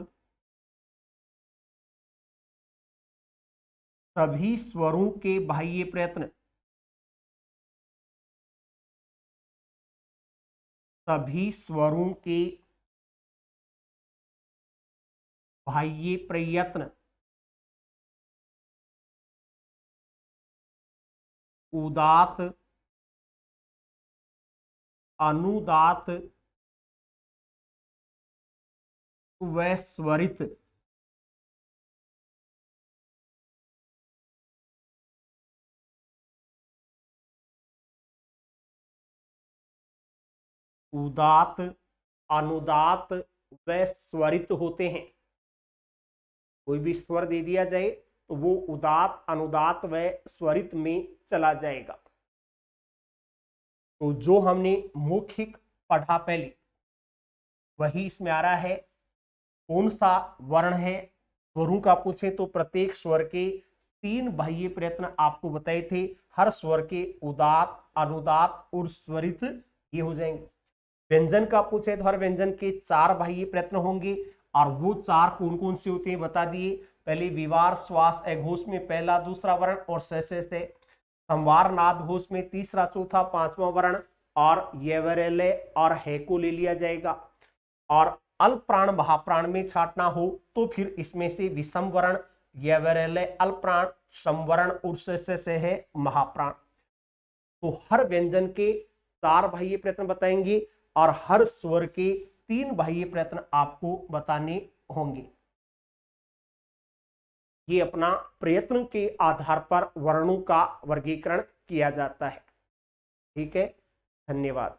सभी स्वरों के बाह्य प्रयत्न, सभी स्वरों के बाह्य प्रयत्न उदात अनुदात व स्वरित उदात अनुदात व स्वरित होते हैं। कोई भी स्वर दे दिया जाए तो वो उदात अनुदात व स्वरित में चला जाएगा। तो जो हमने मौखिक पढ़ा पहले वही इसमें आ रहा है। कौन सा वर्ण है, स्वरों का पूछे तो प्रत्येक स्वर के 3 बाह्य प्रयत्न आपको बताए थे। हर स्वर के उदात अनुदात और स्वरित ये हो जाएंगे। व्यंजन का पूछे तो हर व्यंजन के 4 बाह्य प्रयत्न होंगे, और वो 4 कौन कौन से होते हैं बता दिए। पहले विवार श्वास अघोष में पहला दूसरा वर्ण और से संवार नाद घोष में तीसरा चौथा पांचवा वर्ण, और येवरेले और है को ले लिया जाएगा। और अल्प प्राण महाप्राण में छाटना हो तो फिर इसमें से विषम वर्ण येवरेले अल्प प्राण, समवर्ण और से है महाप्राण। तो हर व्यंजन के 4 बाह्य प्रयत्न बताएंगे और हर स्वर के 3 बाह्य प्रयत्न आपको बताने होंगे। ये अपना प्रयत्न के आधार पर वर्णों का वर्गीकरण किया जाता है। ठीक है, धन्यवाद।